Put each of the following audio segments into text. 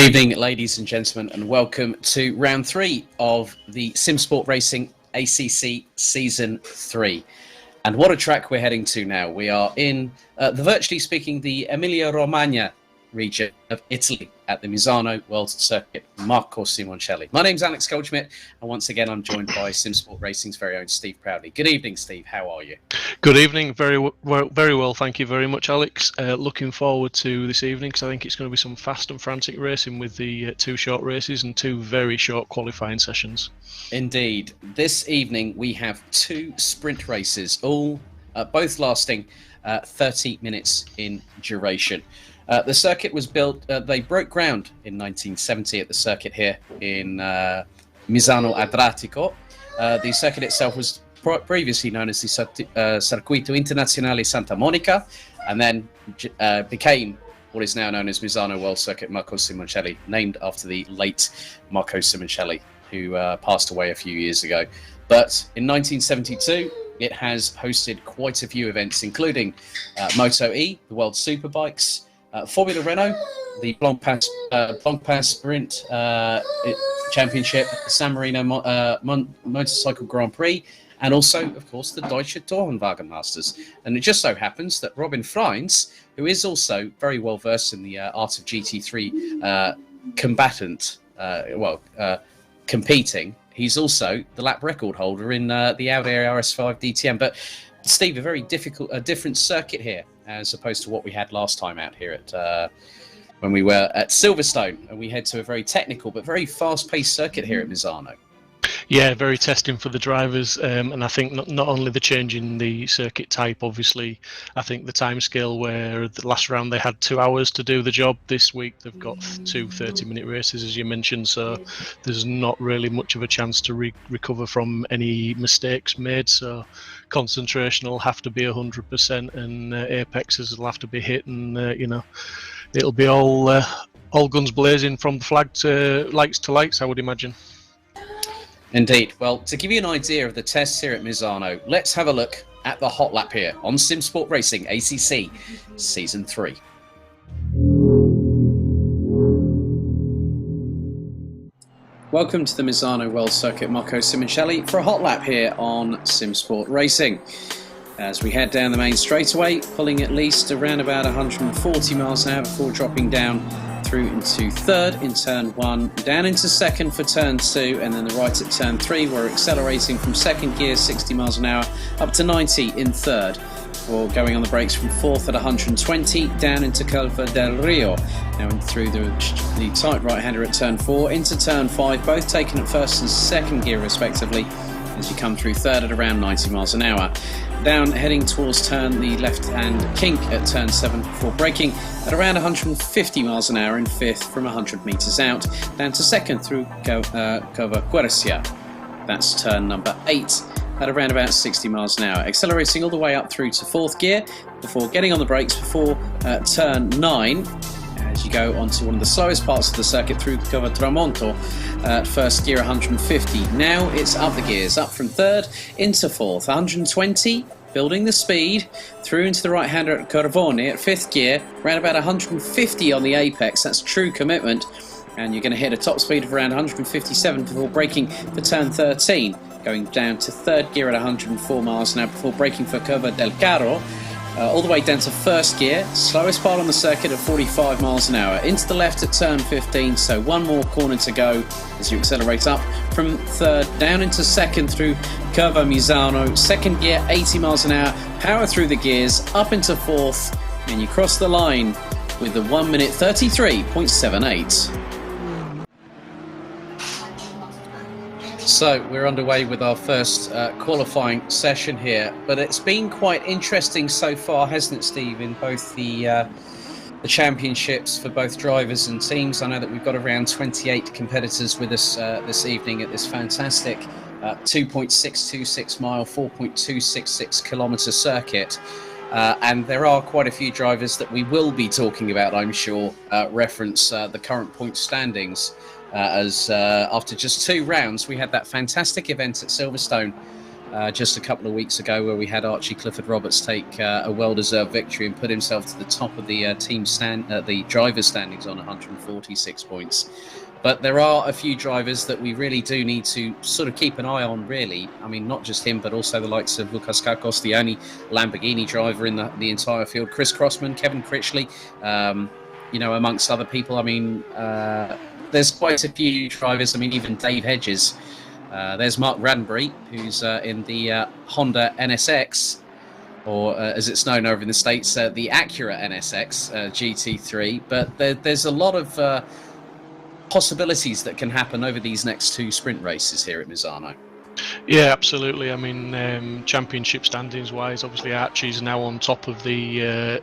evening, ladies and gentlemen, and welcome to round 3 of the Simsport Racing ACC Season 3. And what a track we're heading to now. We are in, virtually speaking, the Emilia-Romagna region of Italy at the Misano World Circuit, Marco Simoncelli. My name's Alex Goldschmidt, and once again I'm joined by Simsport Racing's very own Steve Proudley. Good evening, Steve. How are you? Good evening. Very well. Thank you very much, Alex. Looking forward to this evening because I think it's going to be some fast and frantic racing with the 2 short races and 2 very short qualifying sessions. Indeed. This evening we have 2 sprint races, all both lasting 30 minutes in duration. The circuit was built, they broke ground in 1970 at the circuit here in Misano Adriatico. The circuit itself was previously known as the Circuito Internazionale Santa Monica, and then became what is now known as Misano World Circuit Marco Simoncelli, named after the late Marco Simoncelli, who passed away a few years ago. But in 1972, it has hosted quite a few events, including Moto E, the World Superbikes, Formula Renault, the Blancpain Sprint Championship, San Marino Motorcycle Grand Prix, and also, of course, the Deutsche Tourenwagen Masters. And it just so happens that Robin Freins, who is also very well versed in the art of GT3 competing, he's also the lap record holder in the Audi RS5 DTM. But Steve, a different circuit here as opposed to what we had last time out here at when we were at Silverstone, and we head to a very technical but very fast-paced circuit here at Misano. Yeah, very testing for the drivers, and I think not only the change in the circuit type, obviously, I think the time scale where the last round they had 2 hours to do the job. This week they've got 2 30-minute races, as you mentioned, so there's not really much of a chance to recover from any mistakes made, so concentration will have to be 100%, and apexes will have to be hit, and it'll be all guns blazing from the flag to lights, I would imagine. Indeed. Well, to give you an idea of the tests here at Misano, let's have a look at the hot lap here on Simsport Racing ACC Season 3. Welcome to the Misano World Circuit, Marco Simoncelli, for a hot lap here on Simsport Racing. As we head down the main straightaway, pulling at least around about 140 miles an hour before dropping down through into third in turn 1, down into second for turn 2, and then the right at turn 3. We're accelerating from second gear 60 miles an hour up to 90 in third, or going on the brakes from fourth at 120 down into Curva del Rio. Now in through the tight right-hander at turn 4 into turn 5, both taken at first and second gear respectively, as you come through third at around 90 miles an hour. Down heading towards the left-hand kink at turn 7 before braking at around 150 miles an hour in fifth from 100 metres out, down to second through Curva Quercia. That's turn number 8 at around about 60 miles an hour, accelerating all the way up through to fourth gear before getting on the brakes before turn 9, as you go onto one of the slowest parts of the circuit through Curva Tramonto at first gear 150. Now it's up the gears, up from third into fourth, 120, building the speed through into the right-hander at Corvone at fifth gear, around about 150 on the apex. That's true commitment, and you're going to hit a top speed of around 157 before braking for turn 13, going down to third gear at 104 miles an hour before braking for Curva del Carro. All the way down to first gear, slowest part on the circuit at 45 miles an hour. Into the left at turn 15, so one more corner to go as you accelerate up from third down into second through Curva Misano. Second gear, 80 miles an hour, power through the gears, up into fourth, and you cross the line with the 1 minute 33.78. So we're underway with our first qualifying session here, but it's been quite interesting so far, hasn't it, Steve, in both the championships for both drivers and teams. I know that we've got around 28 competitors with us this evening at this fantastic 2.626 mile, 4.266 kilometre circuit. And there are quite a few drivers that we will be talking about, I'm sure, reference the current point standings. As after just 2 rounds, we had that fantastic event at Silverstone just a couple of weeks ago, where we had Archie Clifford-Roberts take a well-deserved victory and put himself to the top of the the drivers' standings on 146 points. But there are a few drivers that we really do need to sort of keep an eye on, really. I mean, not just him, but also the likes of Lucas Kakos, the only Lamborghini driver in the entire field, Chris Crossman, Kevin Critchley, amongst other people. I mean, there's quite a few drivers. I mean, even Dave Hedges. There's Mark Radbury, who's in the Honda NSX, or as it's known over in the States, the Acura NSX GT3. But there's a lot of possibilities that can happen over these next two sprint races here at Misano. Yeah, absolutely. I mean, championship standings wise, obviously Archie's now on top of the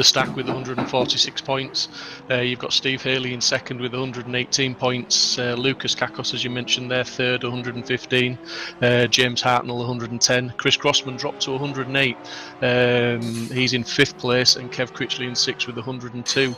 stack with 146 points. You've got Steve Haley in second with 118 points. Lucas Kakos, as you mentioned there, third, 115. James Hartnell, 110. Chris Crossman dropped to 108. He's in fifth place, and Kev Critchley in sixth with 102.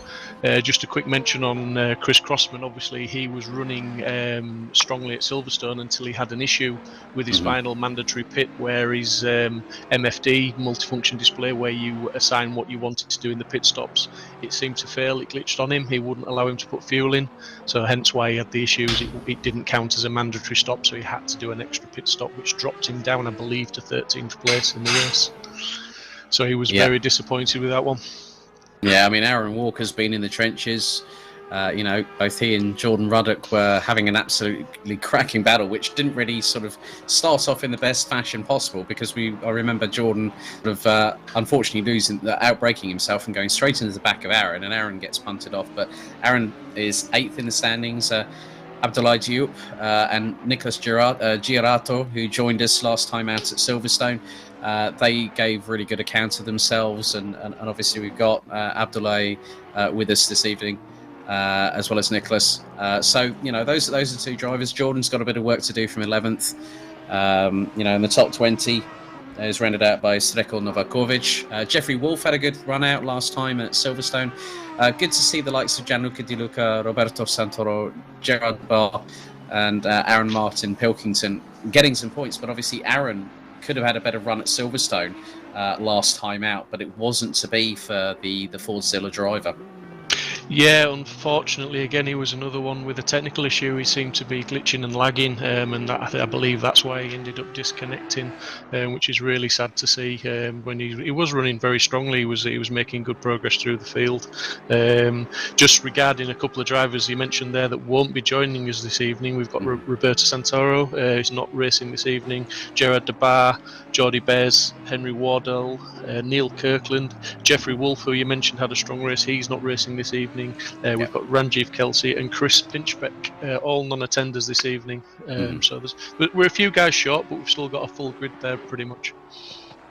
Just a quick mention on Chris Crossman. Obviously, he was running strongly at Silverstone until he had an issue with his final mandatory pit, where his MFD, multifunction display, where you assign what you wanted to do in the pit stops, it seemed to fail. It glitched on him. He wouldn't allow him to put fuel in, so hence why he had the issues. It didn't count as a mandatory stop, so he had to do an extra pit stop, which dropped him down, I believe, to 13th place in the race. So he was very disappointed with that one. Yeah, I mean, Aaron Walker's been in the trenches. Both he and Jordan Ruddock were having an absolutely cracking battle, which didn't really sort of start off in the best fashion possible, because I remember Jordan sort of unfortunately outbraking himself and going straight into the back of Aaron, and Aaron gets punted off. But Aaron is 8th in the standings. Abdoulaye Diop and Nicolas Girato, who joined us last time out at Silverstone, they gave really good account of themselves, and obviously we've got Abdoulaye with us this evening. As well as Nicholas. So those are two drivers. Jordan's got a bit of work to do from 11th. In the top 20 is rounded out by Sreko Novakovic. Jeffrey Wolf had a good run out last time at Silverstone. Good to see the likes of Gianluca Di Luca, Roberto Santoro, Gerard Barr, and Aaron Martin Pilkington getting some points. But obviously Aaron could have had a better run at Silverstone last time out, but it wasn't to be for the Fordzilla driver. Yeah, unfortunately, again, he was another one with a technical issue. He seemed to be glitching and lagging, and I believe that's why he ended up disconnecting, which is really sad to see. When he was running very strongly, he was making good progress through the field. Just regarding a couple of drivers you mentioned there that won't be joining us this evening, we've got Roberto Santoro, who's not racing this evening, Gerard De Bar, Jordi Bez, Henry Wardell, Neil Kirkland, Jeffrey Wolf, who you mentioned had a strong race, he's not racing this evening. We've got Ranjiv Kelsey and Chris Pinchbeck, all non-attenders this evening. So we're a few guys short, but we've still got a full grid there pretty much.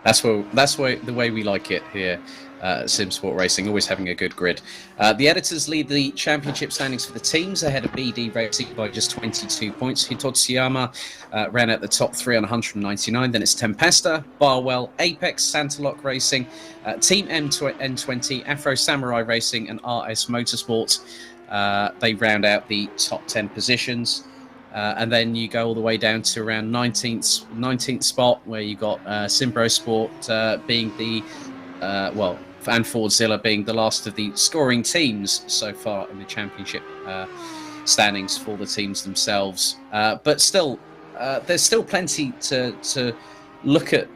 That's the way we like it here at Simsport Racing, always having a good grid. The editors lead the championship standings for the teams ahead of BD Racing by just 22 points. Hitotsuyama ran at the top 3 on 199. Then it's Tempesta, Barwell, Apex, Santalock Racing, Team N20, Afro Samurai Racing, and RS Motorsport. They round out the top 10 positions. And then you go all the way down to around 19th spot, where you got Simbro Sport being the and Fordzilla being the last of the scoring teams so far in the championship standings for the teams themselves. But still, there's still plenty to look at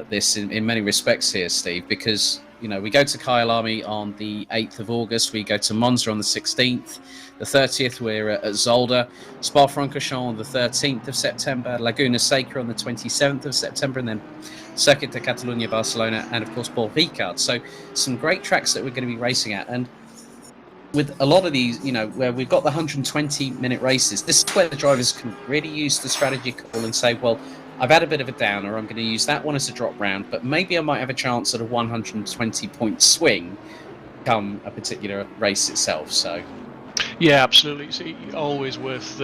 this in many respects here, Steve, because we go to Kyalami on the 8th of August, we go to Monza on the 16th. The 30th, we're at Zolder, Spa-Francorchamps on the 13th of September, Laguna Seca on the 27th of September, and then Circuit de Catalunya, Barcelona, and of course Paul Ricard. So some great tracks that we're going to be racing at. And with a lot of these, where we've got the 120-minute races, this is where the drivers can really use the strategy call and say, well, I've had a bit of a downer, I'm going to use that one as a drop round, but maybe I might have a chance at a 120-point swing come a particular race itself. So Yeah, absolutely. It's always worth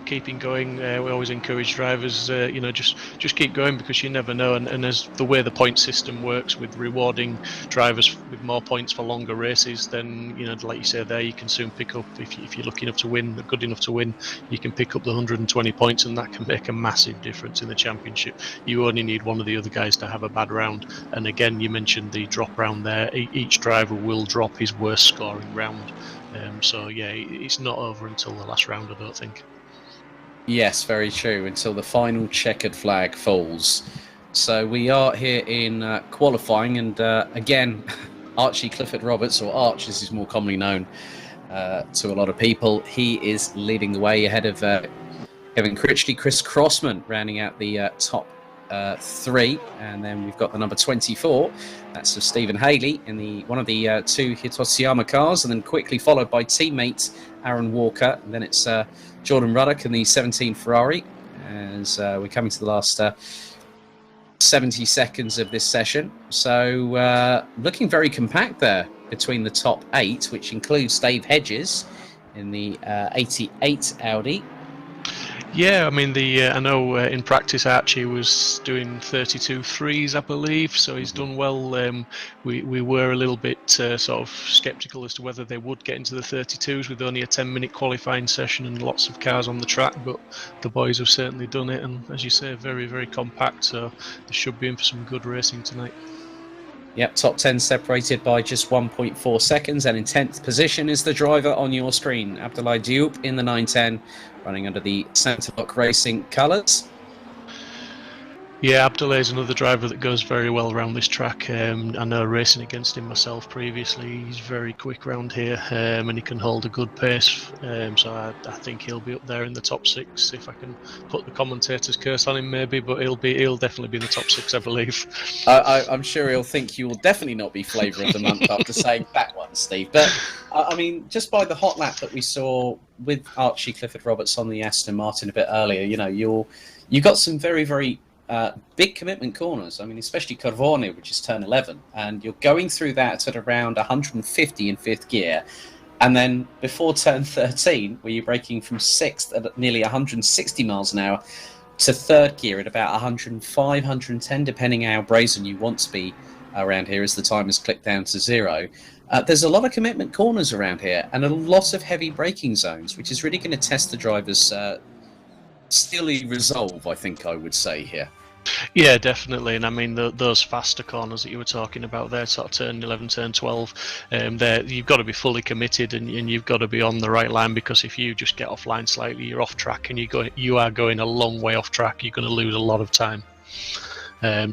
keeping going. We always encourage drivers, just keep going, because you never know. And as the way the point system works with rewarding drivers with more points for longer races, then like you say there, you can soon pick up, if you're lucky enough to win, good enough to win, you can pick up the 120 points, and that can make a massive difference in the championship. You only need one of the other guys to have a bad round. And again, you mentioned the drop round there. Each driver will drop his worst scoring round. So yeah, it's not over until the last round, I don't think. Yes, very true, until the final checkered flag falls. So we are here in qualifying, and again, Archie Clifford Roberts, or Arch as he's more commonly known to a lot of people, he is leading the way ahead of Kevin Critchley, Chris Crossman rounding out the top 3, and then we've got the number 24. That's of Stephen Haley in one of the 2 Hitotsuyama cars, and then quickly followed by teammate Aaron Walker. And then it's Jordan Ruddock in the 17 Ferrari, as we're coming to the last 70 seconds of this session. So looking very compact there between the top 8, which includes Dave Hedges in the 88 Audi. Yeah, I mean, I know in practice Archie was doing 32.3s, I believe, so he's done well. We were a little bit sort of sceptical as to whether they would get into the 32s with only a 10-minute qualifying session and lots of cars on the track, but the boys have certainly done it, and as you say, very, very compact, so they should be in for some good racing tonight. Yep, top 10 separated by just 1.4 seconds, and in 10th position is the driver on your screen, Abdoulaye Diop in the 910, running under the Simsport Racing colours. Yeah, Abdoulaye is another driver that goes very well around this track. I know racing against him myself previously. He's very quick around here, and he can hold a good pace. So I think he'll be up there in the top 6, if I can put the commentator's curse on him, maybe. But he'll definitely be in the top 6, I believe. I'm sure he'll think you will definitely not be flavour of the month after saying that one, Steve. But I mean, just by the hot lap that we saw with Archie Clifford Roberts on the Aston Martin a bit earlier, you got some very, very big commitment corners. I mean, especially Corvone, which is turn 11, and you're going through that at around 150 in 5th gear, and then before turn 13, where you're braking from 6th at nearly 160 miles an hour to 3rd gear at about 105, 110, depending how brazen you want to be around here as the time has clicked down to 0. There's a lot of commitment corners around here and a lot of heavy braking zones, which is really going to test the driver's steely resolve, I think I would say here. Yeah, definitely. And I mean, those faster corners that you were talking about there, sort of turn 11, turn 12, there you've got to be fully committed, and you've got to be on the right line, because if you just get offline slightly, you're off track, and you are going a long way off track. You're going to lose a lot of time.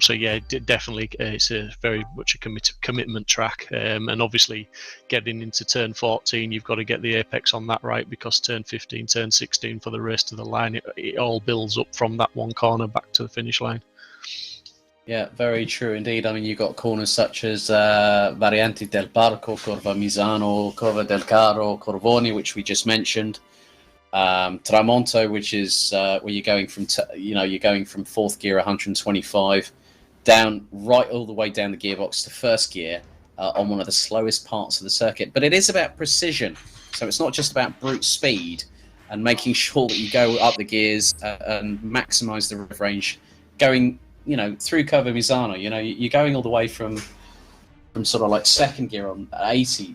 So yeah, definitely, it's a very much a commitment track, and obviously getting into turn 14, you've got to get the apex on that right, because turn 15, turn 16 for the rest of the line, it all builds up from that one corner back to the finish line. Yeah, very true indeed. I mean, you've got corners such as Varianti del Parco, Curva Misano, Curva del Carro, Corvone, which we just mentioned. Tramonto, which is where you're going from, you're going from 4th gear 125 down right all the way down the gearbox to 1st gear on one of the slowest parts of the circuit. But it is about precision, so it's not just about brute speed and making sure that you go up the gears and maximise the rev range, going through Curva Misano. You're going all the way from sort of like 2nd gear on 80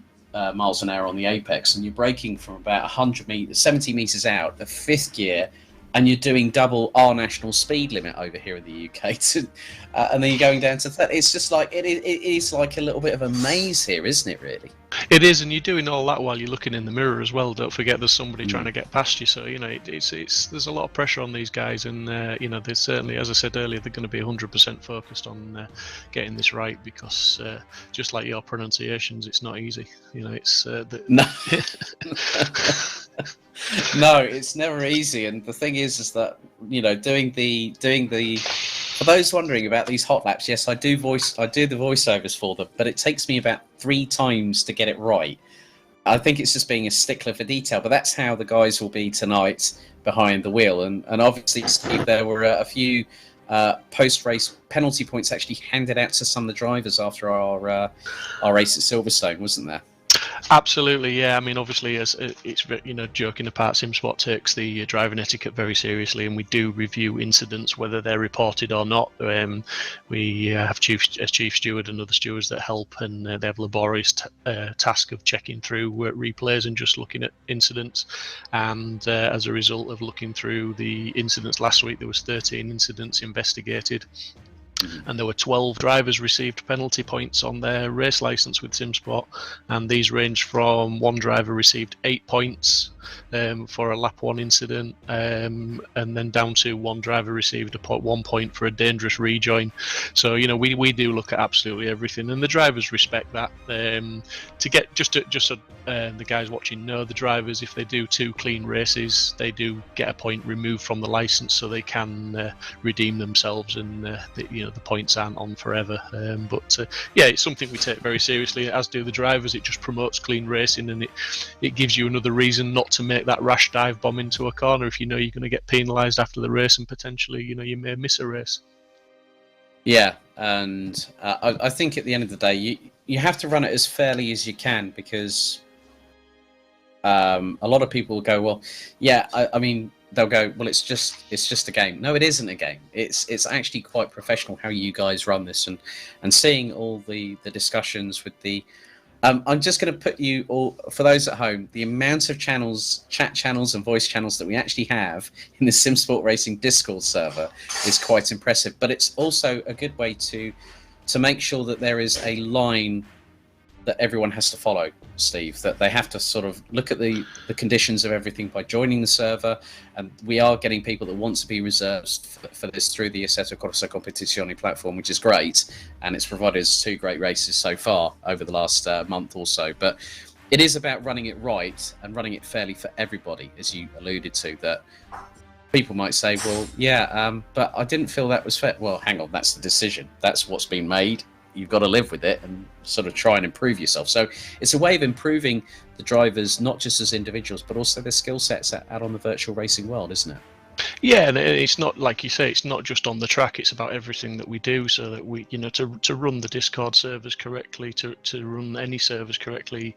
miles an hour on the apex, and you're braking from about 100 meters, 70 meters out of 5th gear, and you're doing double our national speed limit over here in the UK, and then you're going down to 30. It's just like it is like a little bit of a maze here, isn't it? Really, it is, and you're doing all that while you're looking in the mirror as well. Don't forget, there's somebody trying to get past you. So there's a lot of pressure on these guys, and there's certainly, as I said earlier, they're going to be 100% focused on getting this right, because just like your pronunciations, it's not easy. It's no. No, it's never easy, and the thing is that doing the for those wondering about these hot laps, yes, I do the voiceovers for them, but it takes me about 3 times to get it right. I think it's just being a stickler for detail, but that's how the guys will be tonight behind the wheel, and obviously, Steve, there were a few post-race penalty points actually handed out to some of the drivers after our race at Silverstone, wasn't there? Absolutely, yeah. I mean, obviously, as it's, joking apart, Simsport takes the driving etiquette very seriously, and we do review incidents whether they're reported or not. We have a chief steward and other stewards that help, and they have laborious task of checking through replays and just looking at incidents. And as a result of looking through the incidents last week, there was 13 incidents investigated. And there were 12 drivers received penalty points on their race license with Simsport, and these range from one driver received 8 points for a lap 1 incident, and then down to one driver received 1 point for a dangerous rejoin. So we do look at absolutely everything, and the drivers respect that. To get just so the guys watching know, the drivers, if they do 2 clean races, they do get a point removed from the license, so they can redeem themselves, and the points aren't on forever. But it's something we take very seriously, as do the drivers. It just promotes clean racing, and it gives you another reason not to make that rash dive bomb into a corner if you know you're going to get penalised after the race, and potentially you may miss a race. Yeah, and I think at the end of the day, you have to run it as fairly as you can, because a lot of people will go, well, yeah, I mean, they'll go, well, it's just a game. No, it isn't a game. It's actually quite professional how you guys run this, and seeing all the discussions with the. I'm just going to put you all, for those at home, the amount of channels, chat channels and voice channels that we actually have in the Simsport Racing Discord server is quite impressive. But it's also a good way to make sure that there is a line that everyone has to follow, Steve, that they have to sort of look at the conditions of everything by joining the server. And we are getting people that want to be reserves for this through the Assetto Corsa Competizione platform, which is great. And it's provided us 2 great races so far over the last month or so. But it is about running it right and running it fairly for everybody, as you alluded to, that people might say, well, yeah, but I didn't feel that was fair. Well, hang on, that's the decision. That's what's been made. You've got to live with it and sort of try and improve yourself. So it's a way of improving the drivers, not just as individuals, but also their skill sets out on the virtual racing world, isn't it? Yeah, and it's not, like you say, it's not just on the track, it's about everything that we do, so that we, to run the Discord servers correctly, to run any servers correctly,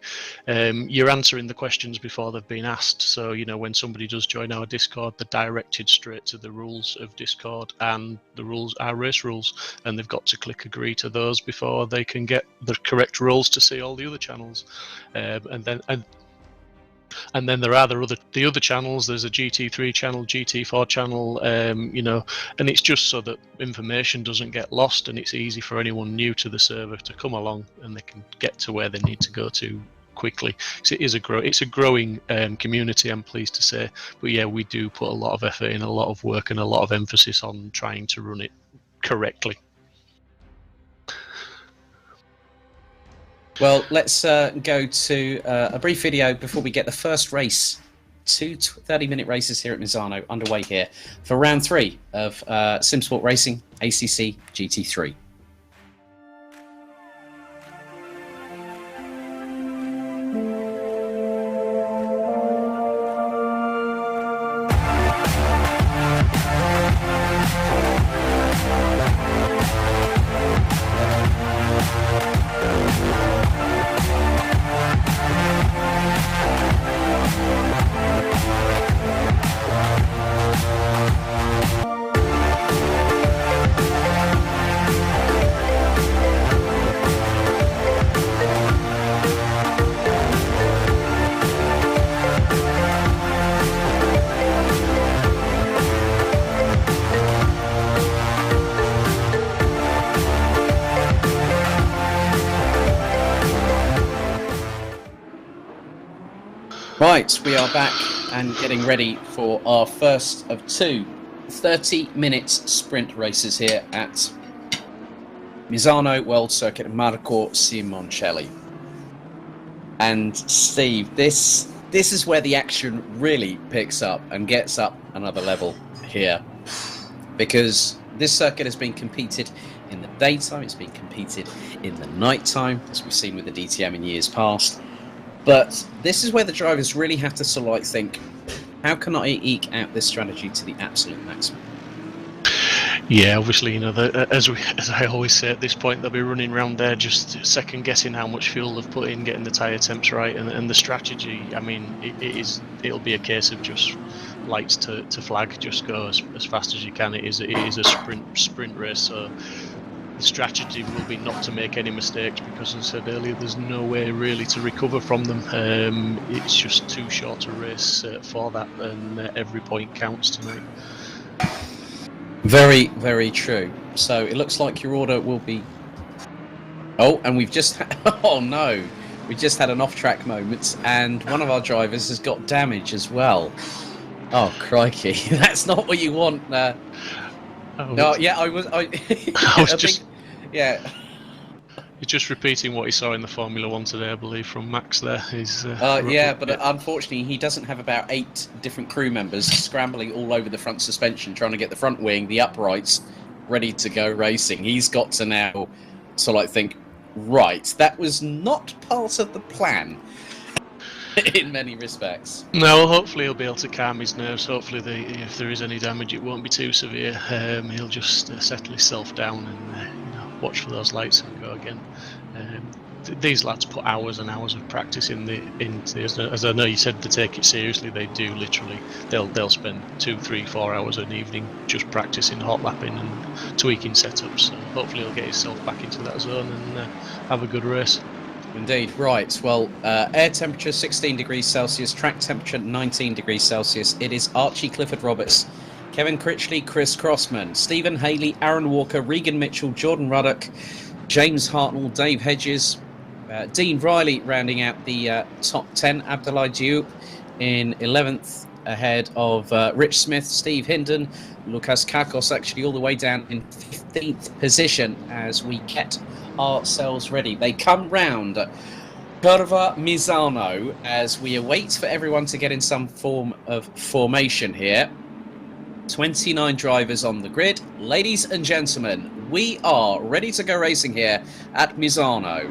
you're answering the questions before they've been asked. So, when somebody does join our Discord, they're directed straight to the rules of Discord and the rules, our race rules, and they've got to click agree to those before they can get the correct rules to see all the other channels. And then there are the other channels. There's a GT3 channel, GT4 channel, and it's just so that information doesn't get lost, and it's easy for anyone new to the server to come along and they can get to where they need to go to quickly. So it's a growing community, I'm pleased to say. But yeah, we do put a lot of effort in, a lot of work, and a lot of emphasis on trying to run it correctly. Well, let's go to a brief video before we get the first race. 2 30-minute races here at Misano underway here for round 3 of Simsport Racing ACC GT3. Right, we are back and getting ready for our first of 2 30-minute sprint races here at Misano World Circuit Marco Simoncelli. And Steve, this is where the action really picks up and gets up another level here, because this circuit has been competed in the daytime, it's been competed in the nighttime, as we've seen with the DTM in years past. But this is where the drivers really have to sort of think, how can I eke out this strategy to the absolute maximum? Yeah, obviously, as I always say at this point, they'll be running around there just second guessing how much fuel they've put in, getting the tyre temps right, and the strategy. I mean, it'll be a case of just lights to flag, just go as fast as you can. It is a sprint race, so the strategy will be not to make any mistakes, because, as I said earlier, there's no way really to recover from them. It's just too short a race for that, and every point counts tonight. Very, very true. So it looks like your order will be... Oh, and we've just... Oh, no. We just had an off-track moment, and one of our drivers has got damage as well. Oh, crikey. That's not what you want. No, yeah, I was just... Yeah. He's just repeating what he saw in the Formula 1 today, I believe, from Max there. Unfortunately, he doesn't have about 8 different crew members scrambling all over the front suspension, trying to get the front wing, the uprights, ready to go racing. He's got to now sort of think, right, that was not part of the plan. In many respects. No, hopefully he'll be able to calm his nerves. Hopefully, if there is any damage, it won't be too severe. He'll just settle himself down and watch for those lights and go again. These lads put hours and hours of practice into as I know you said, to take it seriously. They do literally. They'll spend 2, 3, 4 hours an evening just practicing hot lapping and tweaking setups. So hopefully he'll get himself back into that zone and have a good race. Indeed. Right, well, air temperature 16 degrees Celsius, track temperature 19 degrees Celsius. It is Archie Clifford-Roberts, Kevin Critchley, Chris Crossman, Stephen Haley, Aaron Walker, Regan Mitchell, Jordan Ruddock, James Hartnell, Dave Hedges, Dean Riley rounding out the top 10, Abdoulaye Diop in 11th, ahead of Rich Smith, Steve Hinden, Lucas Kakos actually all the way down in 15th position as we get ourselves ready. They come round Curva Misano as we await for everyone to get in some form of formation here. 29 drivers on the grid. Ladies and gentlemen, we are ready to go racing here at Misano.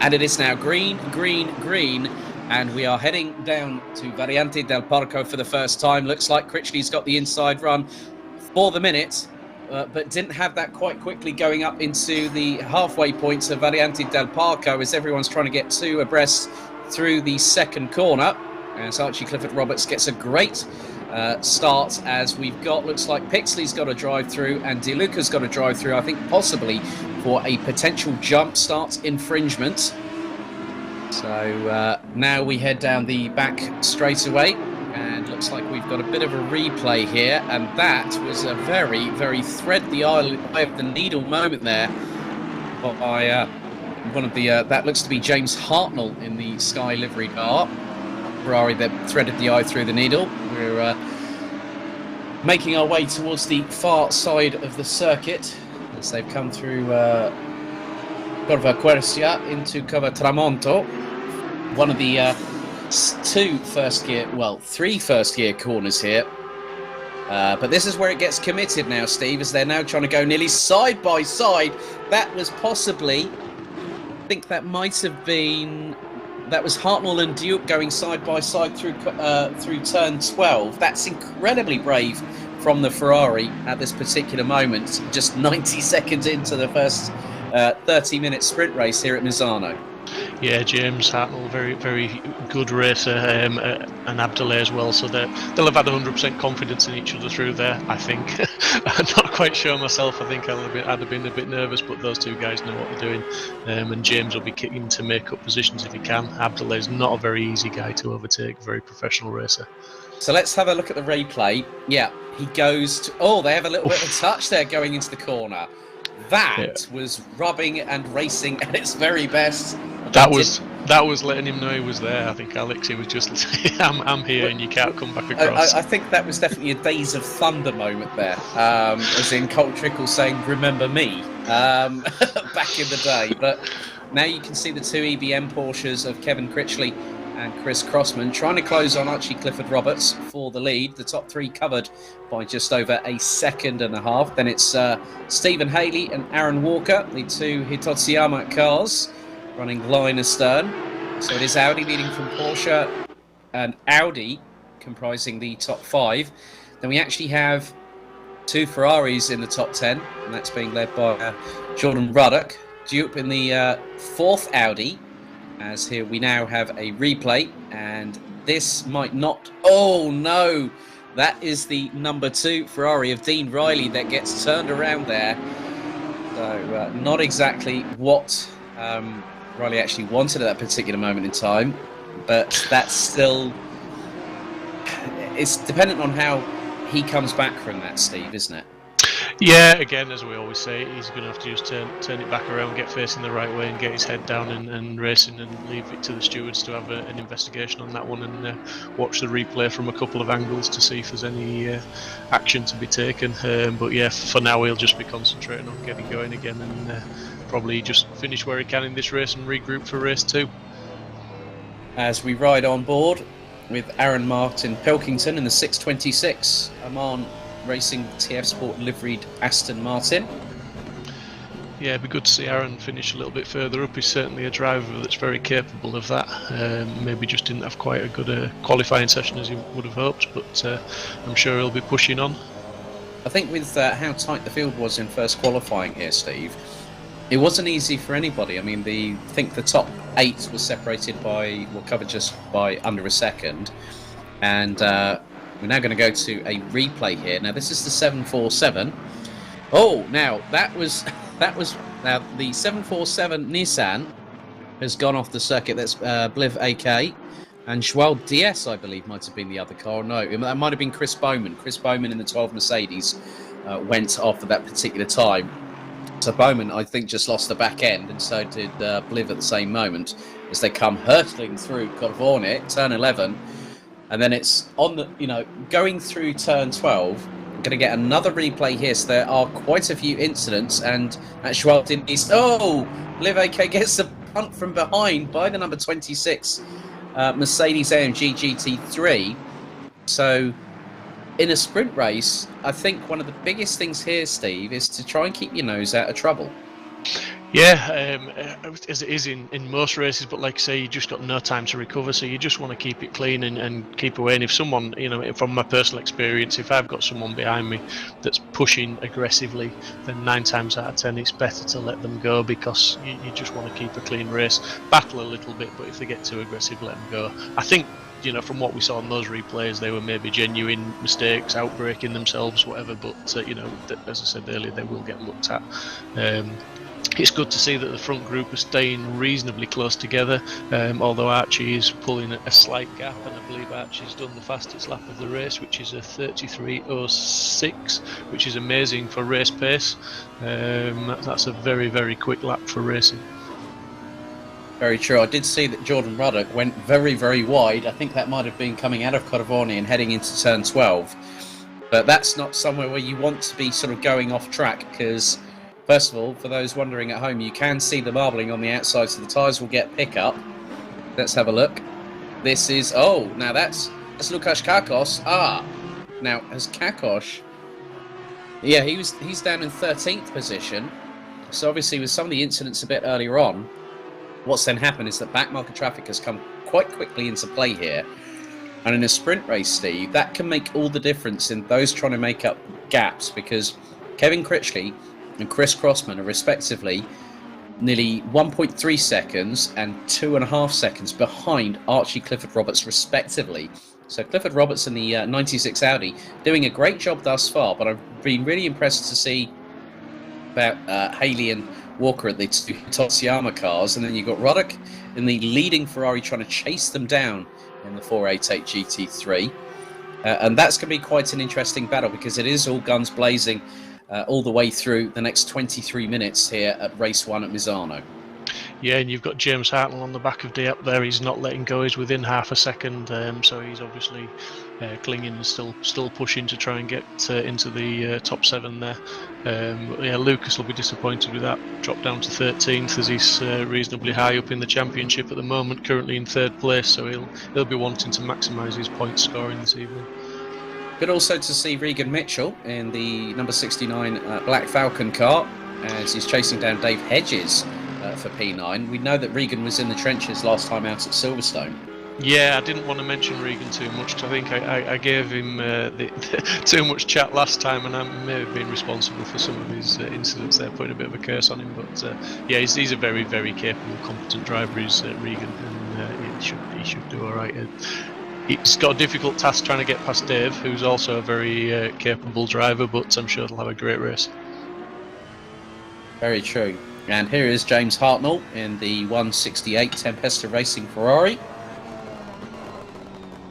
And it is now green, green, green. And we are heading down to Variante del Parco for the first time. Looks like Critchley's got the inside run for the minute. But didn't have that quite quickly going up into the halfway point of Variante del Parco as everyone's trying to get 2 abreast through the second corner. As Archie Clifford-Roberts gets a great start as we've got, looks like Pixley's got a drive through and De Luca's got a drive through, I think possibly for a potential jump start infringement. So now we head down the back straightaway. And looks like we've got a bit of a replay here, and that was a very, very thread the eye of the needle moment there by one of the that looks to be James Hartnell in the Sky livery car. Ferrari that threaded the eye through the needle. We're making our way towards the far side of the circuit as they've come through Curva Quercia into Curva Tramonto. One of the 3 first gear corners here. But this is where it gets committed now, Steve, as they're now trying to go nearly side by side. That was possibly, I think that might have been, that was Hartnell and Duke going side by side through turn 12. That's incredibly brave from the Ferrari at this particular moment, just 90 seconds into the first 30-minute sprint race here at Misano. Yeah, James Hartnell, very, very good racer, and Abdoulaye as well. So they'll have had 100% confidence in each other through there, I think. I'm not quite sure myself. I think I'd have been a bit nervous, but those 2 guys know what they're doing. And James will be kicking to make up positions if he can. Abdoulay's not a very easy guy to overtake, very professional racer. So let's have a look at the replay. Yeah, he goes to... Oh, they have a little bit of a touch there going into the corner. That was rubbing and racing at its very best. That was letting him know he was there. I think Alex, he was just, I'm here and you can't come back across. I think that was definitely a Days of Thunder moment there, as in Colt Trickle saying, remember me, back in the day. But now you can see the 2 EBM Porsches of Kevin Critchley and Chris Crossman trying to close on Archie Clifford-Roberts for the lead. The top 3 covered by just over a second and a half. Then it's Stephen Haley and Aaron Walker, the 2 Hitotsuyama cars, running line astern. So it is Audi leading from Porsche and Audi comprising the top 5. Then we actually have 2 Ferraris in the top 10, and that's being led by Jordan Ruddock. Due up in the 4th Audi, as here we now have a replay, and this might not... Oh, no! That is the number 2 Ferrari of Dean Riley that gets turned around there. So, not exactly what Riley actually wanted at that particular moment in time, but that's still... It's dependent on how he comes back from that, Steve, isn't it? Yeah, again, as we always say, he's going to have to just turn it back around, get facing the right way and get his head down and racing, and leave it to the stewards to have an investigation on that one, and watch the replay from a couple of angles to see if there's any action to be taken. But yeah, for now he'll just be concentrating on getting going again, and probably just finish where he can in this race and regroup for race 2. As we ride on board with Aaron Martin Pilkington in the 626, Amman Racing TF Sport liveried Aston Martin. Yeah, it'd be good to see Aaron finish a little bit further up. He's certainly a driver that's very capable of that. Maybe just didn't have quite a good qualifying session as he would have hoped, but I'm sure he'll be pushing on. I think with how tight the field was in first qualifying here, Steve, it wasn't easy for anybody. I mean, I think the top 8 was separated by, well, covered just by under a second, and we're now going to go to a replay here. Now, this is the 747. Oh, now that was now the 747 Nissan has gone off the circuit. That's Bliv AK, and Joel Diaz, I believe, might have been the other car. No, that might have been Chris Bowman. Chris Bowman in the 12 Mercedes went off at that particular time. So Bowman, I think, just lost the back end, and so did Bliv at the same moment as they come hurtling through Corvone, turn 11, and then it's on the, going through turn 12. We're going to get another replay here, so there are quite a few incidents, and at Schwalden East, Bliv AK gets the punt from behind by the number 26 Mercedes AMG GT3. So in a sprint race, I think one of the biggest things here, Steve, is to try and keep your nose out of trouble. Yeah, as it is in most races, but like I say, you just got no time to recover, so you just want to keep it clean and keep away. And if someone, from my personal experience, if I've got someone behind me that's pushing aggressively, then 9 times out of 10 it's better to let them go, because you just want to keep a clean race. Battle a little bit, but if they get too aggressive, let them go. I think, from what we saw in those replays, they were maybe genuine mistakes, outbreaking themselves, whatever, but, as I said earlier, they will get looked at. It's good to see that the front group are staying reasonably close together, although Archie is pulling a slight gap, and I believe Archie's done the fastest lap of the race, which is a 33.06, which is amazing for race pace. That's a very, very quick lap for racing. Very true. I did see that Jordan Ruddock went very, very wide. I think that might have been coming out of Corvone and heading into turn 12. But that's not somewhere where you want to be sort of going off track, because, first of all, for those wondering at home, you can see the marbling on the outside, so the tyres will get pickup. Let's have a look. This is... now that's Lukasz Kakos. Now, as Kakos... Yeah, he's down in 13th position. So obviously with some of the incidents a bit earlier on, what's then happened is that backmarker traffic has come quite quickly into play here. And in a sprint race, Steve, that can make all the difference in those trying to make up gaps, because Kevin Critchley and Chris Crossman are respectively nearly 1.3 seconds and 2.5 seconds behind Archie Clifford Roberts respectively. So Clifford Roberts in the 96 Audi doing a great job thus far, but I've been really impressed to see about Haley and Walker at the 2 Totsuyama cars, and then you've got Ruddock in the leading Ferrari trying to chase them down in the 488 GT3. And that's going to be quite an interesting battle, because it is all guns blazing all the way through the next 23 minutes here at race 1 at Misano. Yeah, and you've got James Hartnell on the back of Diep there. He's not letting go. He's within half a second, so he's obviously clinging and still pushing to try and get into the top 7 there. Lucas will be disappointed with that. Dropped down to 13th, as he's reasonably high up in the championship at the moment, currently in 3rd place. So he'll be wanting to maximise his point scoring this evening. Good also to see Regan Mitchell in the number 69 Black Falcon car, as he's chasing down Dave Hedges for P9. We know that Regan was in the trenches last time out at Silverstone. Yeah, I didn't want to mention Regan too much because I think I gave him too much chat last time, and I may have been responsible for some of his incidents there, putting a bit of a curse on him. But yeah, he's a very, very capable, competent driver, is Regan, and he should do all right. He's got a difficult task trying to get past Dave, who's also a very capable driver, but I'm sure he'll have a great race. Very true. And here is James Hartnell in the 168 Tempesta Racing Ferrari,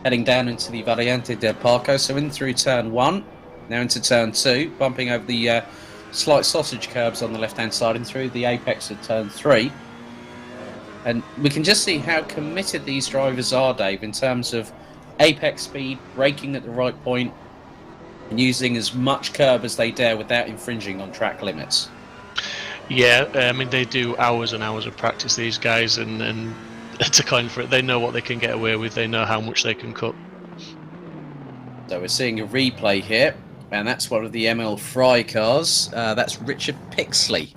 heading down into the Variante del Parco, so in through turn 1, now into turn 2, bumping over the slight sausage curbs on the left-hand side and through the apex of turn 3. And we can just see how committed these drivers are, Dave, in terms of apex speed, braking at the right point, and using as much curb as they dare without infringing on track limits. Yeah, I mean, they do hours and hours of practice, these guys, and to coin for it, they know what they can get away with, they know how much they can cut. So we're seeing a replay here, and that's one of the ML Fry cars. That's Richard Pixley.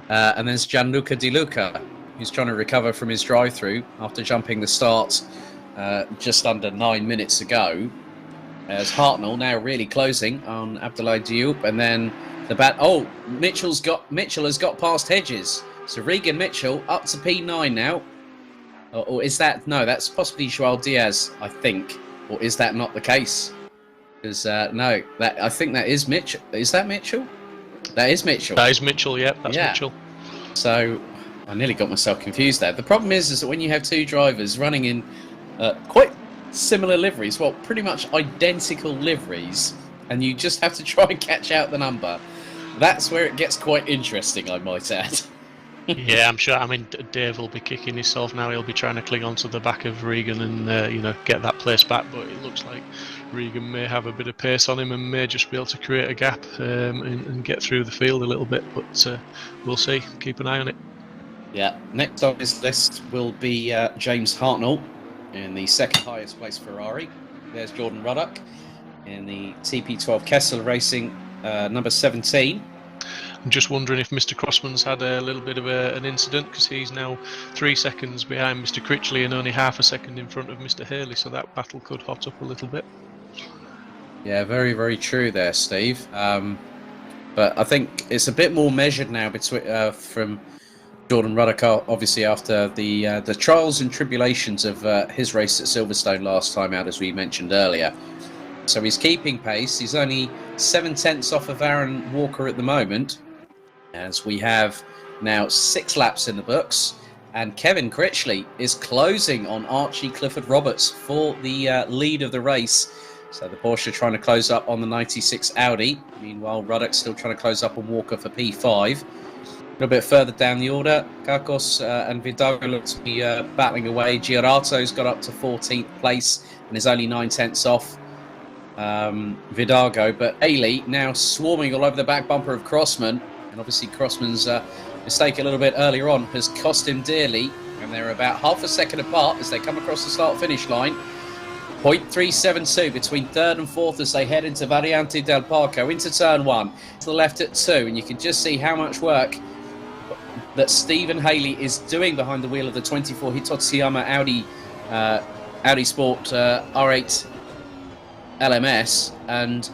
And there's Gianluca Di Luca, who's trying to recover from his drive-through after jumping the start just under 9 minutes ago. As Hartnell now really closing on Abdoulaye Diop, and then the bat. Oh, Mitchell has got past Hedges. So Regan Mitchell up to P9 now. Or is that, no? That's possibly Joao Diaz, I think. Or is that not the case? Because no, I think that is Mitchell. Is that Mitchell? That is Mitchell. That is Mitchell. Yeah, that's Mitchell. So I nearly got myself confused there. The problem is that when you have two drivers running in quite similar liveries, well, pretty much identical liveries, and you just have to try and catch out the number, that's where it gets quite interesting, I might add. Yeah, I'm sure. I mean, Dave will be kicking himself now. He'll be trying to cling onto the back of Regan and get that place back. But it looks like Regan may have a bit of pace on him and may just be able to create a gap and get through the field a little bit. But we'll see. Keep an eye on it. Yeah. Next on this list will be James Hartnell in the second highest place Ferrari. There's Jordan Ruddock in the TP12 Kessel Racing number 17. I'm just wondering if Mr. Crossman's had a little bit of an incident, because he's now 3 seconds behind Mr. Critchley and only half a second in front of Mr. Haley, so that battle could hot up a little bit. Yeah, very, very true there, Steve. But I think it's a bit more measured now between from Jordan Ruddock, obviously after the trials and tribulations of his race at Silverstone last time out, as we mentioned earlier. So he's keeping pace. He's only 7/10 off of Aaron Walker at the moment, as we have now 6 laps in the books, and Kevin Critchley is closing on Archie Clifford Roberts for the lead of the race. So the Porsche trying to close up on the 96 Audi. Meanwhile, Ruddock's still trying to close up on Walker for P5. A little bit further down the order, Kakos and Vidago look to be battling away. Giorato's got up to 14th place and is only 9/10 off Vidago, but Ailey now swarming all over the back bumper of Crossman. And obviously Crossman's mistake a little bit earlier on has cost him dearly, and they're about half a second apart as they come across the start-finish line. 0.372 between third and fourth as they head into Variante del Parco, into turn 1, to the left at 2, and you can just see how much work that Stephen Haley is doing behind the wheel of the 24 Hitotsuyama Audi Sport R8 LMS, and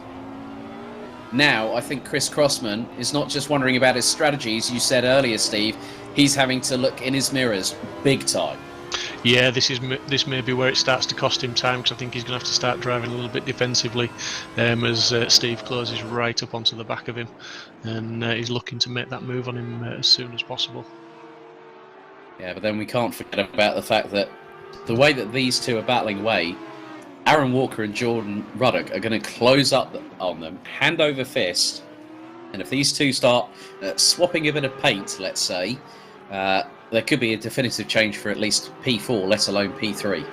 now I think Chris Crossman is not just wondering about his strategies. You said earlier, Steve, he's having to look in his mirrors big time. Yeah, this may be where it starts to cost him time, because I think he's going to have to start driving a little bit defensively as Steve closes right up onto the back of him, and he's looking to make that move on him as soon as possible. Yeah, but then we can't forget about the fact that the way that these two are battling away, Aaron Walker and Jordan Ruddock are going to close up on them, hand over fist, and if these two start swapping a bit of paint, let's say, there could be a definitive change for at least P4, let alone P3.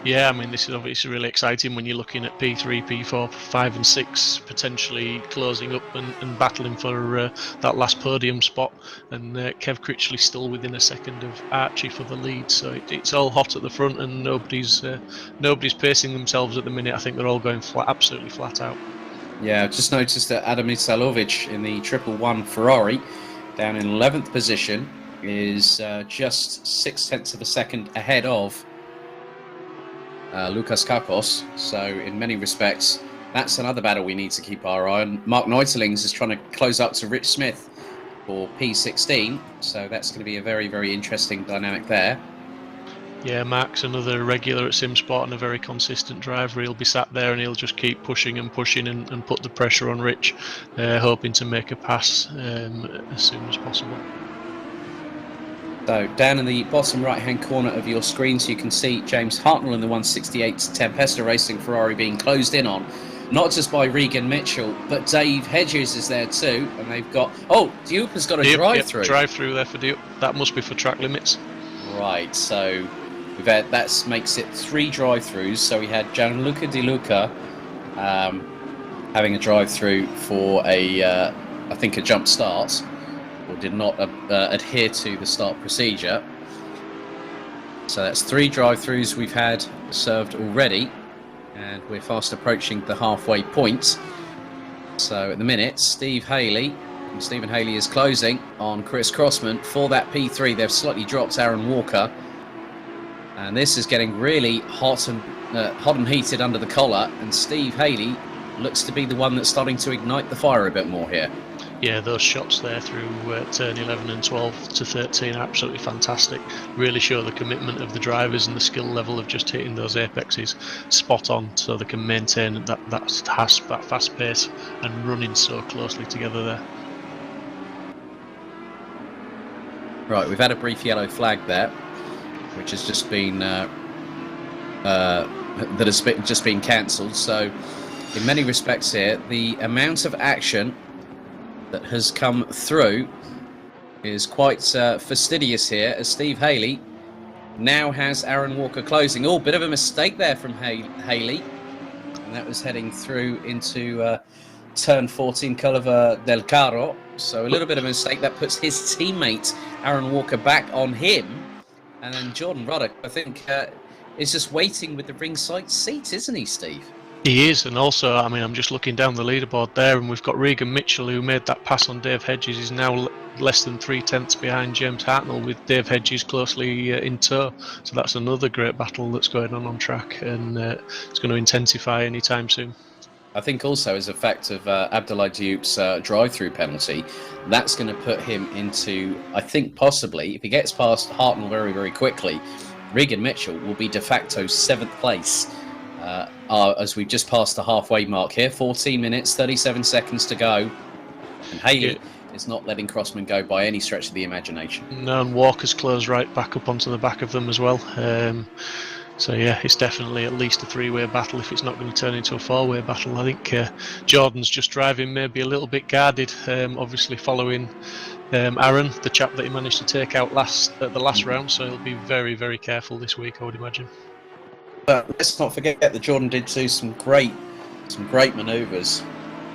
Yeah, I mean, this is obviously really exciting when you're looking at P3, P4, 5 and 6 potentially closing up and battling for that last podium spot, and Kev Critchley still within a second of Archie for the lead, so it's all hot at the front, and nobody's pacing themselves at the minute. I think they're all going absolutely flat out. Yeah, I've just noticed that Adam Isalovic in the 111 Ferrari, down in 11th position, is just 0.6 of a second ahead of Lucas Capos. So in many respects, that's another battle we need to keep our eye on. Mark Neutelings is trying to close up to Rich Smith for P16. So that's going to be a very, very interesting dynamic there. Yeah, Mark's another regular at Simsport and a very consistent driver. He'll be sat there and he'll just keep pushing and pushing and put the pressure on Rich, hoping to make a pass as soon as possible. So down in the bottom right-hand corner of your screens, you can see James Hartnell in the 168 Tempesta Racing Ferrari being closed in on, not just by Regan Mitchell, but Dave Hedges is there too, and they've got... Oh, Dupe has got a drive-through. Yep, drive-through there for Dupe. That must be for track limits. Right, so we've had, that makes it 3 drive-throughs. So we had Gianluca Di Luca having a drive-through for I think a jump start, or did not adhere to the start procedure. So that's 3 drive-throughs we've had served already, and we're fast approaching the halfway point. So at the minute, Stephen Haley is closing on Chris Crossman for that P3. They've slightly dropped Aaron Walker, and this is getting really hot and heated under the collar, and Steve Haley looks to be the one that's starting to ignite the fire a bit more here. Yeah, those shots there through turn 11 and 12 to 13 are absolutely fantastic. Really show the commitment of the drivers and the skill level of just hitting those apexes spot on, so they can maintain that fast pace and running so closely together there. Right, we've had a brief yellow flag there, which has just been just been cancelled. So, in many respects here, the amount of action that has come through is quite fastidious here, as Steve Haley now has Aaron Walker closing. Oh, bit of a mistake there from Haley, and that was heading through into turn 14, Culver del Carro. So a little bit of a mistake that puts his teammate Aaron Walker back on him, and then Jordan Ruddock, I think, is just waiting with the ringside seat, isn't he, Steve? He is, and also, I mean, I'm just looking down the leaderboard there, and we've got Regan Mitchell, who made that pass on Dave Hedges. He's now less than 3/10 behind James Hartnell, with Dave Hedges closely in tow. So that's another great battle that's going on track, and it's going to intensify anytime soon. I think also as a fact of Abdoulaye Diop's drive-through penalty, that's going to put him into, I think possibly, if he gets past Hartnell very, very quickly, Regan Mitchell will be de facto 7th place. As we've just passed the halfway mark here, 14 minutes, 37 seconds to go. And Haley is not letting Crossman go by any stretch of the imagination. No, and Walker's closed right back up onto the back of them as well. So yeah, it's definitely at least a 3-way battle if it's not going to turn into a 4-way battle. I think Jordan's just driving maybe a little bit guarded, obviously following Aaron, the chap that he managed to take out at the last round, so he'll be very, very careful this week, I would imagine. But let's not forget that Jordan did do some great manoeuvres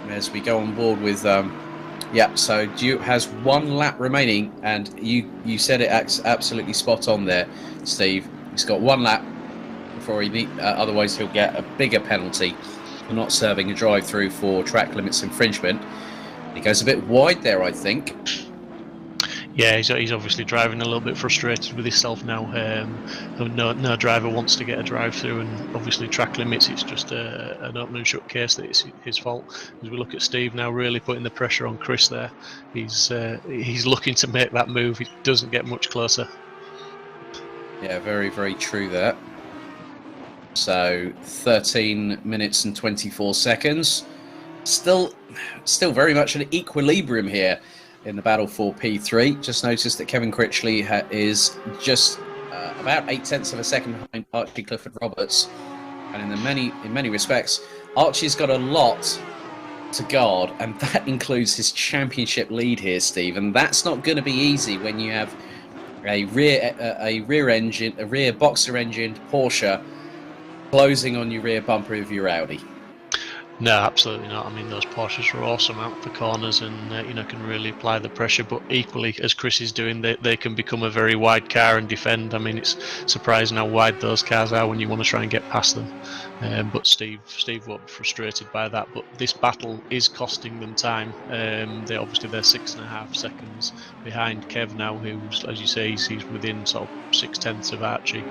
as we go on board with. So Duke has 1 lap remaining, and you said it absolutely spot on there, Steve. He's got 1 lap before otherwise he'll get a bigger penalty for not serving a drive-through for track limits infringement. He goes a bit wide there, I think. Yeah, he's obviously driving a little bit frustrated with himself now. No driver wants to get a drive-through, and obviously track limits, it's just an open and shut case that it's his fault. As we look at Steve now really putting the pressure on Chris there, he's looking to make that move. He doesn't get much closer. Yeah, very, very true there. So 13 minutes and 24 seconds. Still very much an equilibrium here in the battle for P3. Just noticed that Kevin Critchley is just about 0.8 of a second behind Archie Clifford Roberts, and in many respects, Archie's got a lot to guard, and that includes his championship lead here, Steve. And that's not going to be easy when you have a rear boxer engined Porsche closing on your rear bumper of your Audi. No, absolutely not. I mean, those Porsches are awesome out the corners and can really apply the pressure, but equally, as Chris is doing, they can become a very wide car and defend. I mean, it's surprising how wide those cars are when you want to try and get past them. But Steve won't be frustrated by that. But this battle is costing them time. They're 6.5 seconds behind Kev now, who's, as you say, he's within sort of 0.6 of Archie.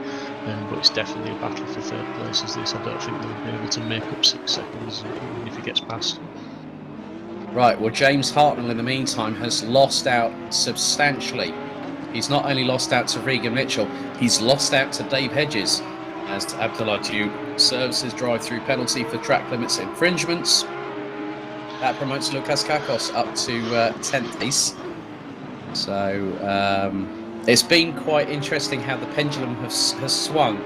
But it's definitely a battle for third place as this. I don't think they'll be able to make up 6 seconds even if he gets past. Right, well, James Hartnell in the meantime has lost out substantially. He's not only lost out to Regan Mitchell, he's lost out to Dave Hedges as Abdullah Diouf serves his drive-through penalty for track limits infringements. That promotes Lukas Kakos up to 10th place. So it's been quite interesting how the pendulum has swung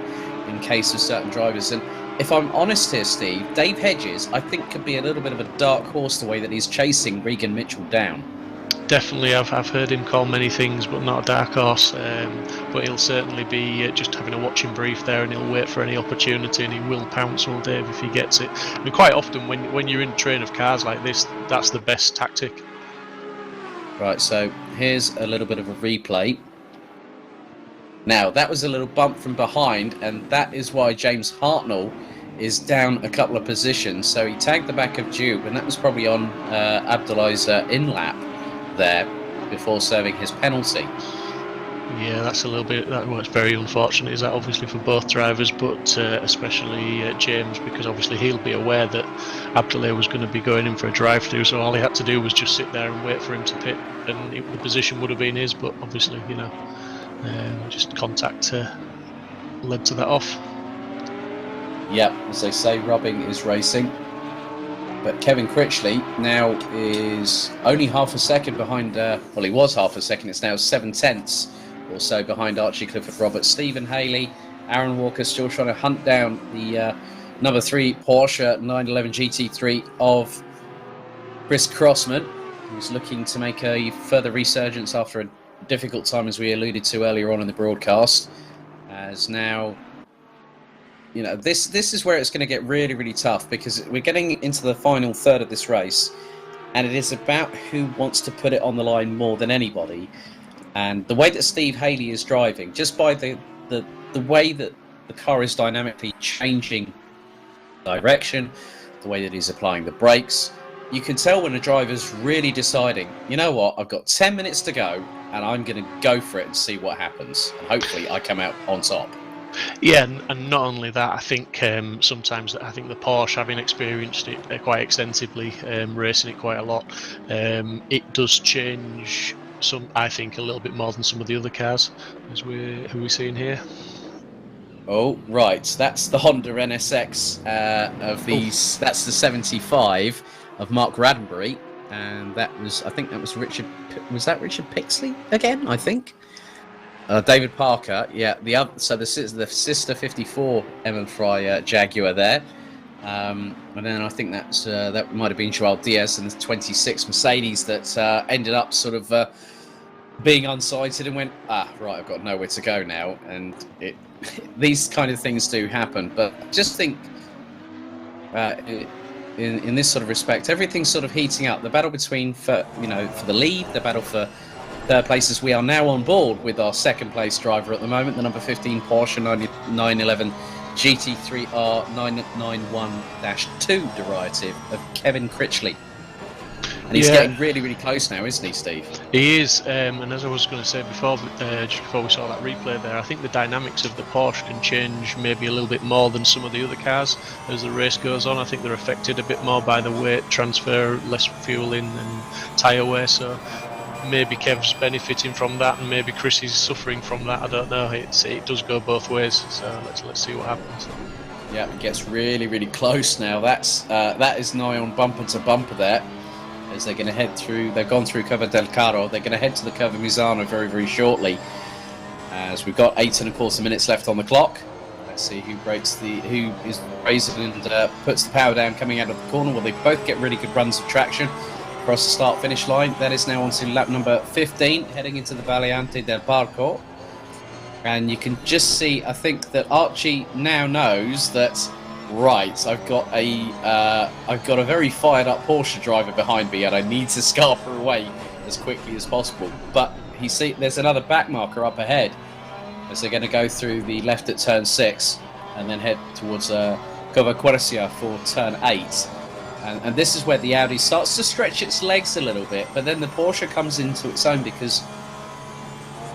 in case of certain drivers. And if I'm honest here, Steve, Dave Hedges, I think, could be a little bit of a dark horse the way that he's chasing Regan Mitchell down. Definitely, I've heard him call many things, but not a dark horse. But he'll certainly be just having a watching brief there, and he'll wait for any opportunity, and he will pounce, will Dave, if he gets it. I mean, quite often when you're in a train of cars like this, that's the best tactic. Right, so here's a little bit of a replay. Now, that was a little bump from behind, and that is why James Hartnell is down a couple of positions. So he tagged the back of Dube, and that was probably on Abdullah's in-lap there before serving his penalty. Yeah, that's a little bit. It's very unfortunate, is that, obviously, for both drivers, but especially James, because obviously he'll be aware that Abdullah was going to be going in for a drive-through, so all he had to do was just sit there and wait for him to pit, and the position would have been his. But obviously, just contact led to that off. Yep, as they say, rubbing is racing. But Kevin Critchley now is only half a second behind, he was half a second, it's now 0.7 or so behind Archie Clifford Roberts. Stephen Haley, Aaron Walker still trying to hunt down the number 3 Porsche 911 GT3 of Chris Crossman, who's looking to make a further resurgence after a difficult time, as we alluded to earlier on in the broadcast. As now, this is where it's going to get really, really tough, because we're getting into the final third of this race, and it is about who wants to put it on the line more than anybody. And the way that Steve Haley is driving, just by the way that the car is dynamically changing direction, the way that he's applying the brakes, you can tell when a driver's really deciding, you know what, I've got 10 minutes to go, and I'm going to go for it and see what happens. And hopefully I come out on top. Yeah, and not only that, I think sometimes the Porsche, having experienced it quite extensively, racing it quite a lot, it does change I think a little bit more than some of the other cars, who we're seeing here. Oh, right, that's the Honda NSX of these. Oh. That's the 75 of Mark Raddenberry, and I think that was Richard. Was that Richard Pixley again? I think. David Parker, yeah. So this is the sister 54 Evan Fry Jaguar there, and then I think that might have been Joel Diaz and the 26 Mercedes that ended up sort of being unsighted and went, right, I've got nowhere to go now, and these kind of things do happen. But I just think in this sort of respect, everything's sort of heating up. The battle between for the lead, the battle for third places. We are now on board with our second place driver at the moment, the number 15 Porsche 911 GT3R 991-2 derivative of Kevin Critchley. And he's getting really, really close now, isn't he, Steve? He is, and as I was going to say before, just before we saw that replay there, I think the dynamics of the Porsche can change maybe a little bit more than some of the other cars as the race goes on. I think they're affected a bit more by the weight transfer, less fuel in and tyre wear, so maybe Kev's benefiting from that, and maybe Chris is suffering from that. I don't know. It does go both ways, so let's see what happens. Yeah, it gets really, really close now. That is nigh on bumper to bumper there, as they're going to head through. They've gone through Curva del Carro. They're going to head to the Curva Misano very, very shortly, as we've got 8.25 minutes left on the clock. Let's see who is raising and puts the power down coming out of the corner. Well, they both get really good runs of traction across the start-finish line. That is now onto lap number 15, heading into the Variante del Parco. And you can just see, I think, that Archie now knows that, right, I've got a very fired-up Porsche driver behind me, and I need to scarper away as quickly as possible. But there's another back marker up ahead, as they're going to go through the left at turn 6, and then head towards Covaquercia for turn 8. And this is where the Audi starts to stretch its legs a little bit, but then the Porsche comes into its own because,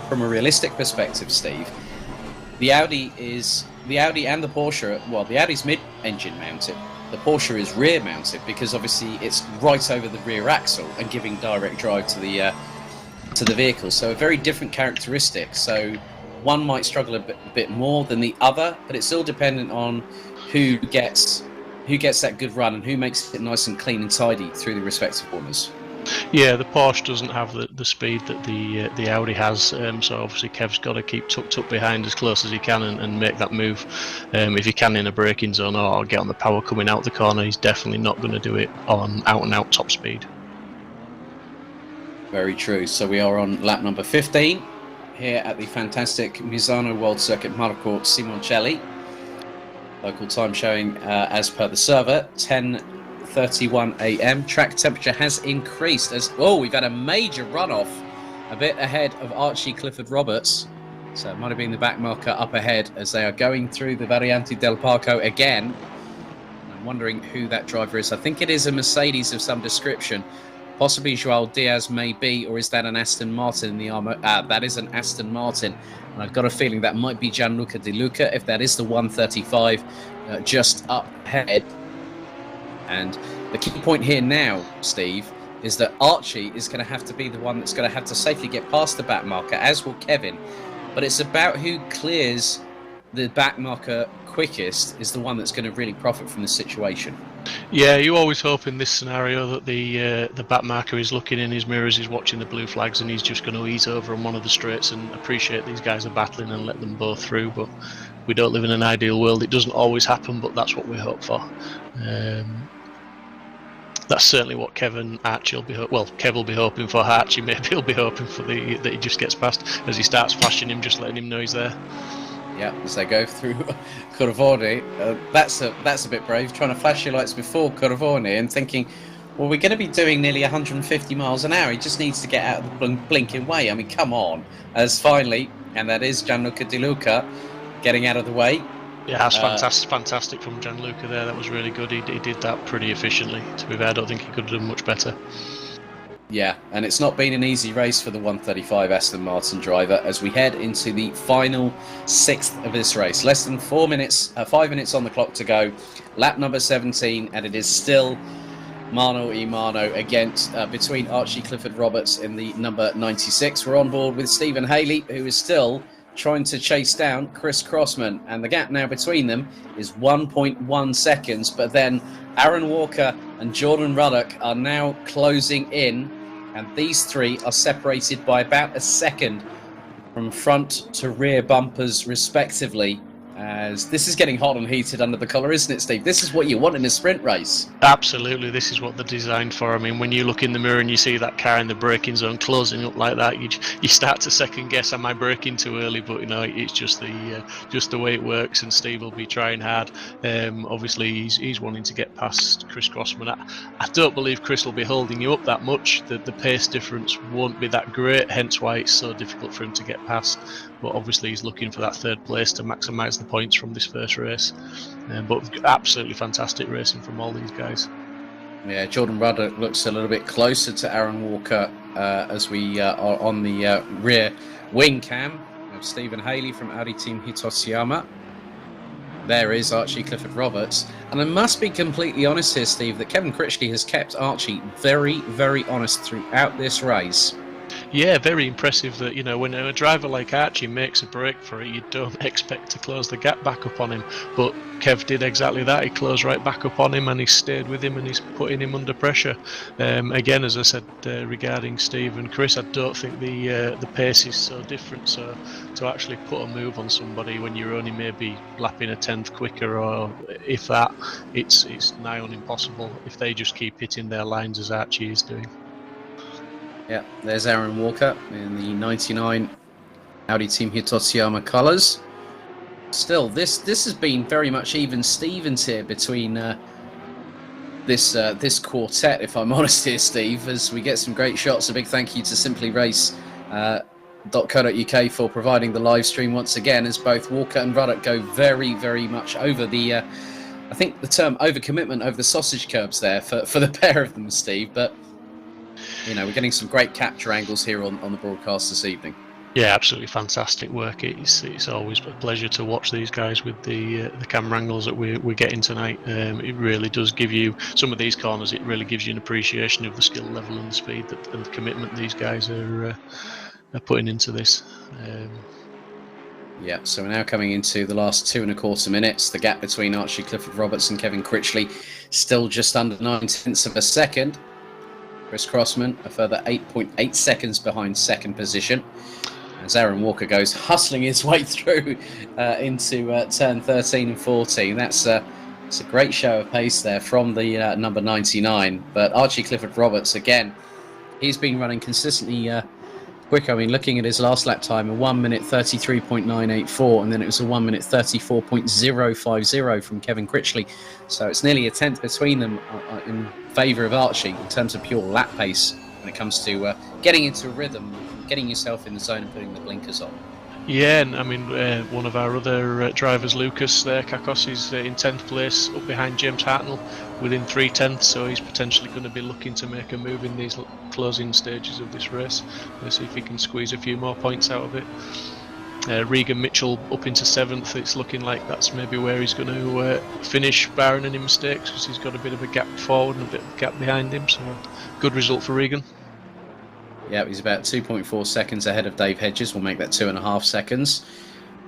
from a realistic perspective, Steve, the Audi and the Porsche, well, the Audi's mid-engine mounted. The Porsche is rear mounted because obviously it's right over the rear axle and giving direct drive to the vehicle. So a very different characteristic. So one might struggle a bit more than the other, but it's all dependent on who gets that good run and who makes it nice and clean and tidy through the respective corners. Yeah, the Porsche doesn't have the speed that the Audi has, so obviously Kev's got to keep tucked up behind as close as he can and make that move. If he can in a braking zone or get on the power coming out the corner, he's definitely not going to do it on out-and-out top speed. Very true. So we are on lap number 15 here at the fantastic Misano World Circuit Marco Simoncelli. Local time showing, as per the server, 10:31 a.m. Track temperature has increased as we've had a major runoff a bit ahead of Archie Clifford Roberts. So it might have been the back marker up ahead as they are going through the Variante del Parco again. I'm wondering who that driver is. I think it is a Mercedes of some description. Possibly Joao Diaz may be, or is that an Aston Martin in the armour? That is an Aston Martin. And I've got a feeling that might be Gianluca De Luca, if that is the 135 just up ahead. And the key point here now, Steve, is that Archie is going to have to be the one that's going to have to safely get past the back marker, as will Kevin. But it's about who clears the back marker quickest is the one that's going to really profit from the situation. Yeah, you always hope in this scenario that the back marker is looking in his mirrors, he's watching the blue flags, and he's just going to ease over on one of the straights and appreciate these guys are battling and let them both through. But we don't live in an ideal world. It doesn't always happen, but that's what we hope for. That's certainly what Kev and Archie will be Kev will be hoping for. Archie maybe he'll be hoping for that he just gets past as he starts flashing him, just letting him know he's there. Yeah, as they go through Corvone, that's a bit brave, trying to flash your lights before Corvone and thinking, well, we're going to be doing nearly 150 miles an hour. He just needs to get out of the blinking way. I mean, come on. As finally, and that is Gianluca De Luca getting out of the way. Yeah, that's fantastic from Gianluca there. That was really good. He did that pretty efficiently. To be fair, I don't think he could have done much better. Yeah, and it's not been an easy race for the 135 Aston Martin driver as we head into the final sixth of this race. Less than 5 minutes on the clock to go. Lap number 17, and it is still mano a mano against between Archie Clifford Roberts in the number 96. We're on board with Stephen Haley, who is still trying to chase down Chris Crossman, and the gap now between them is 1.1 seconds, but then Aaron Walker and Jordan Ruddock are now closing in, and these three are separated by about a second from front to rear bumpers respectively, as this is getting hot and heated under the collar, isn't it, Steve? This is what you want in a sprint race. Absolutely, this is what they're designed for. I mean, when you look in the mirror and you see that car in the braking zone closing up like that, you start to second guess, am I braking too early? But it's just the way it works, and Steve will be trying hard. Obviously, he's wanting to get past Chris Crossman. I don't believe Chris will be holding you up that much. The pace difference won't be that great, hence why it's so difficult for him to get past. But obviously he's looking for that third place to maximise the points from this first race. But absolutely fantastic racing from all these guys. Yeah, Jordan Ruddock looks a little bit closer to Aaron Walker as we are on the rear wing cam of Stephen Haley from Audi Team Hitosiyama. There is Archie Clifford Roberts. And I must be completely honest here, Steve, that Kevin Critchley has kept Archie very, very honest throughout this race. Yeah, very impressive that, when a driver like Archie makes a break for it, you don't expect to close the gap back up on him. But Kev did exactly that. He closed right back up on him and he stayed with him and he's putting him under pressure. Again, as I said regarding Steve and Chris, I don't think the pace is so different. So to actually put a move on somebody when you're only maybe lapping a tenth quicker, or if that, it's nigh on impossible if they just keep hitting their lines as Archie is doing. Yeah, there's Aaron Walker in the 99 Audi Team Hitosiyama colours. Still, this has been very much even Stevens here between this quartet, if I'm honest here, Steve, as we get some great shots. A big thank you to simplyrace.co.uk for providing the live stream once again, as both Walker and Ruddock go very, very much over the I think the term overcommitment over the sausage curbs there for the pair of them, Steve. But we're getting some great capture angles here on the broadcast this evening. Yeah, absolutely fantastic work. It's always a pleasure to watch these guys with the camera angles that we're getting tonight. It really does give you some of these corners. It really gives you an appreciation of the skill level and the speed and the commitment these guys are putting into this. Yeah, so we're now coming into the last 2.25 minutes. The gap between Archie Clifford-Roberts and Kevin Critchley still just under 9/10 of a second. Chris Crossman a further 8.8 seconds behind second position, as Aaron Walker goes hustling his way through into turn 13 and 14. It's a great show of pace there from the number 99. But Archie Clifford-Roberts, again, he's been running consistently quick. I mean, looking at his last lap time, a 1 minute 33.984, and then it was a 1 minute 34.050 from Kevin Critchley. So it's nearly a tenth between them in favour of Archie in terms of pure lap pace when it comes to getting into a rhythm, getting yourself in the zone and putting the blinkers on. Yeah, and I mean, one of our other drivers, Lucas Kakos, is in 10th place, up behind James Hartnell, within 3/10, so he's potentially going to be looking to make a move in these closing stages of this race. Let's see if he can squeeze a few more points out of it. Regan Mitchell up into 7th. It's looking like that's maybe where he's going to finish, barring any mistakes, because he's got a bit of a gap forward and a bit of a gap behind him, so good result for Regan. Yeah, he's about 2.4 seconds ahead of Dave Hedges. We'll make that 2.5 seconds.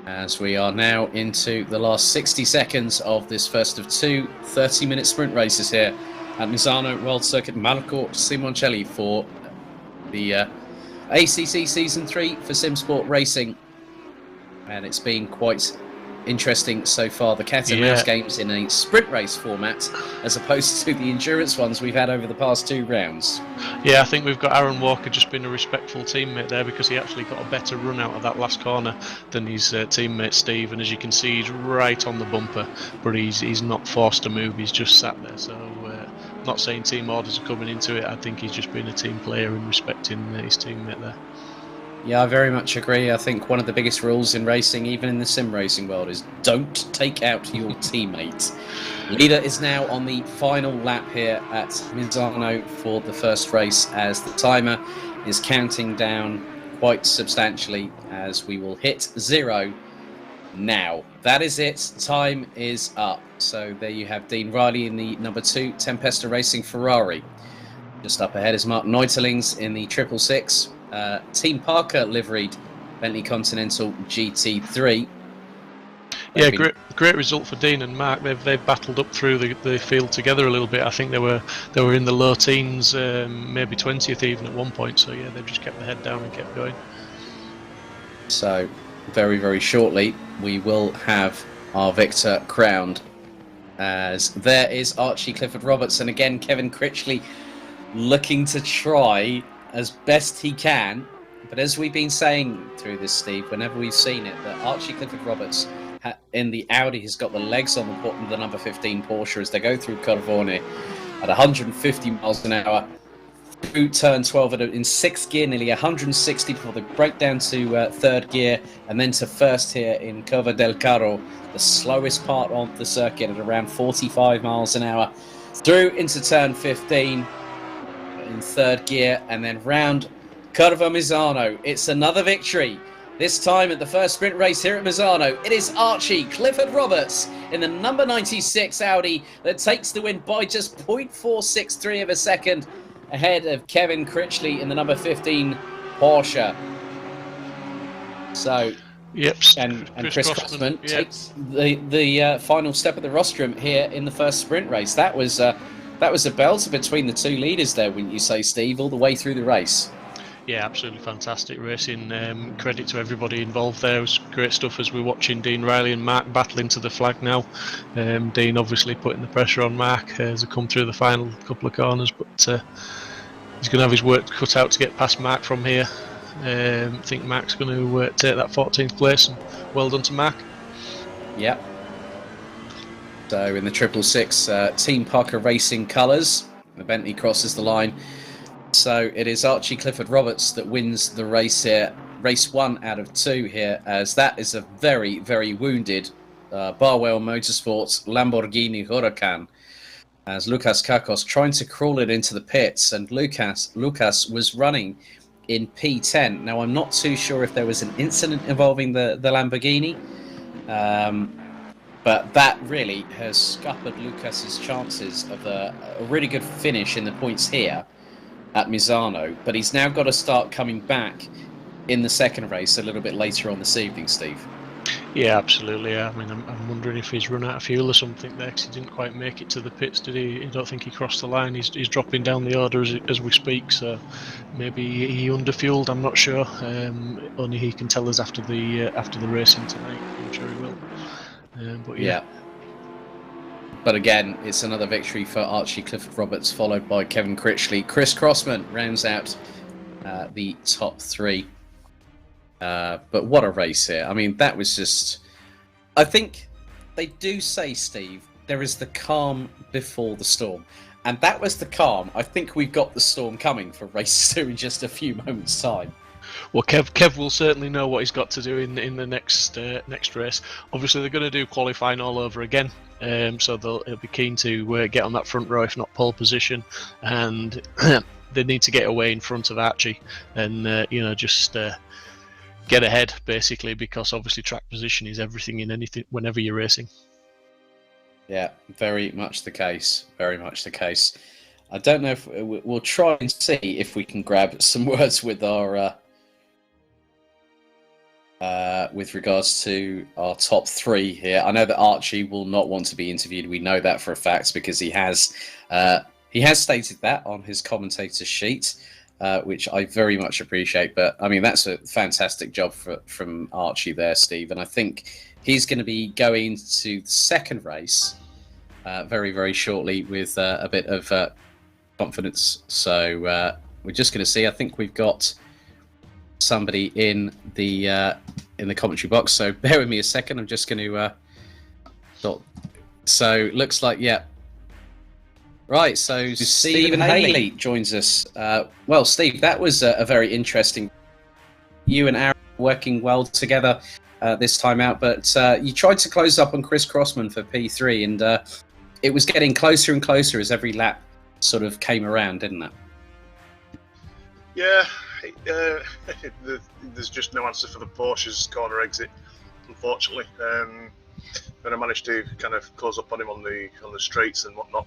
As we are now into the last 60 seconds of this first of two 30-minute sprint races here at Misano World Circuit. Marco Simoncelli for the ACC Season 3 for Simsport Racing. And it's been quite interesting so far. The cat and mouse games in a sprint race format as opposed to the endurance ones we've had over the past 2 rounds. Yeah, I think we've got Aaron Walker just being a respectful teammate there, because he actually got a better run out of that last corner than his teammate Steve, and as you can see, he's right on the bumper, but he's not forced to move, he's just sat there. So not saying team orders are coming into it, I think he's just being a team player and respecting his teammate there. Yeah, I very much agree. I think one of the biggest rules in racing, even in the sim racing world, is don't take out your teammate. Leader is now on the final lap here at Misano for the first race, as the timer is counting down quite substantially, as we will hit 0 now. That is it. Time is up. So there you have Dean Riley in the number 2 Tempesta Racing Ferrari. Just up ahead is Mark Neutelings in the 666. Team Parker liveried Bentley Continental GT3. Yeah, great result for Dean and Mark. They've battled up through the field together a little bit. I think they were in the low teens, maybe 20th even at one point. So yeah, they've just kept the head down and kept going. So very, very shortly we will have our victor crowned, as there is Archie Clifford-Roberts, and again Kevin Critchley looking to try as best he can. But as we've been saying through this, Steve, whenever we've seen it, that Archie Clifford-Roberts in the Audi has got the legs on the number 15 Porsche as they go through Corvone at 150 miles an hour through turn 12 in 6th gear, nearly 160 before they break down to 3rd gear and then to 1st here in Cova del Carro, the slowest part of the circuit, at around 45 miles an hour through into turn 15 in 3rd gear, and then round Curva Misano. It's another victory, this time at the first sprint race here at Misano. It is Archie Clifford-Roberts in the number 96 Audi that takes the win by just 0.463 of a second ahead of Kevin Critchley in the number 15 Porsche. So yep, and Chris Crossman takes the final step of the rostrum here in the first sprint race. That was a belter between the two leaders there, wouldn't you say, Steve, all the way through the race? Yeah, absolutely fantastic racing. Credit to everybody involved there. It was great stuff as we're watching Dean Riley and Mark battling to the flag now. Dean obviously putting the pressure on Mark as they come through the final couple of corners, but he's going to have his work cut out to get past Mark from here. I think Mark's going to take that 14th place, and well done to Mark. Yeah. So in the 666 Team Parker Racing colours, the Bentley crosses the line. So it is Archie Clifford-Roberts that wins the race here. Race 1 out of 2 here, as that is a very, very wounded Barwell Motorsports Lamborghini Huracan, as Lucas Kakos trying to crawl it into the pits, and Lucas was running in P10. Now, I'm not too sure if there was an incident involving the Lamborghini, but that really has scuppered Lucas's chances of a really good finish in the points here at Misano. But he's now got to start coming back in the second race a little bit later on this evening, Steve. Yeah, absolutely. Yeah. I mean, I'm wondering if he's run out of fuel or something there, because he didn't quite make it to the pits, did he? I don't think he crossed the line. He's dropping down the order as we speak, so maybe he underfueled. I'm not sure. Only he can tell us after the racing tonight. I'm sure he will. But yeah. But again, it's another victory for Archie Clifford Roberts, followed by Kevin Critchley. Chris Crossman rounds out the top three. But what a race here. I mean, that was just... I think they do say, Steve, there is the calm before the storm. And that was the calm. I think we've got the storm coming for race 2 in just a few moments' time. Well, Kev will certainly know what he's got to do in the next race. Obviously, they're going to do qualifying all over again, so he'll be keen to get on that front row, if not pole position, and they need to get away in front of Archie and just get ahead, basically, because obviously track position is everything in anything whenever you're racing. Yeah, very much the case. Very much the case. I don't know if we'll try and see if we can grab some words with our with regards to our top three here. I know that Archie will not want to be interviewed. We know that for a fact because he has stated that on his commentator sheet, which I very much appreciate. But I mean, that's a fantastic job from Archie there, Steve. And I think he's going to be going to the second race very, very shortly with a bit of confidence. So we're just going to see. I think we've got somebody in the commentary box. So bear with me a second. I'm just going to. So looks like Right. So Stephen Haley joins us. Well, Steve, that was a very interesting. You and Aaron working well together this time out, but you tried to close up on Chris Crossman for P3, and it was getting closer and closer as every lap sort of came around, didn't it? Yeah, there's just no answer for the Porsche's corner exit, unfortunately. But I managed to kind of close up on him on the straights and whatnot.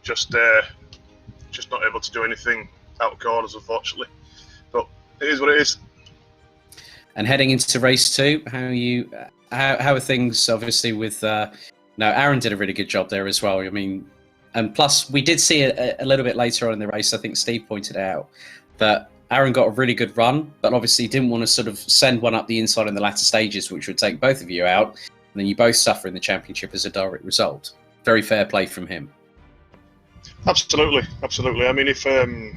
Just not able to do anything out of corners, unfortunately. But it is what it is. And heading into race 2, how are things? Obviously, with Aaron did a really good job there as well. I mean, and plus we did see a little bit later on in the race. I think Steve pointed out that Aaron got a really good run, but obviously didn't want to sort of send one up the inside in the latter stages, which would take both of you out, and then you both suffer in the championship as a direct result. Very fair play from him. Absolutely. I mean, if my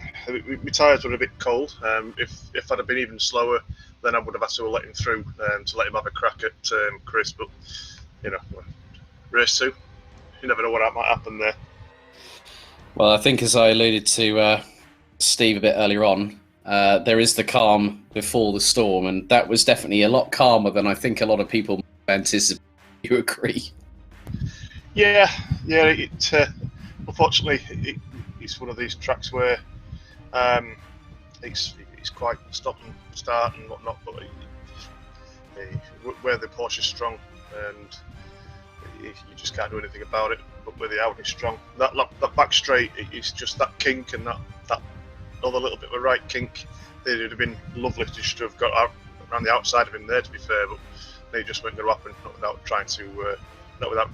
tyres were a bit cold, if I'd have been even slower, then I would have had to let him through to let him have a crack at Chris. But race 2, you never know what might happen there. Well, I think as I alluded to Steve a bit earlier on, there is the calm before the storm, and that was definitely a lot calmer than I think a lot of people anticipate. You agree? Yeah. Unfortunately, it's one of these tracks where it's quite stop and start and whatnot, but where the Porsche is strong, and you just can't do anything about it. But where the Audi is strong, that back straight, it's just that kink and that other little bit of a right kink. It would have been lovely to just have got out around the outside of him there, to be fair, but they just weren't going to happen, not without trying to, not without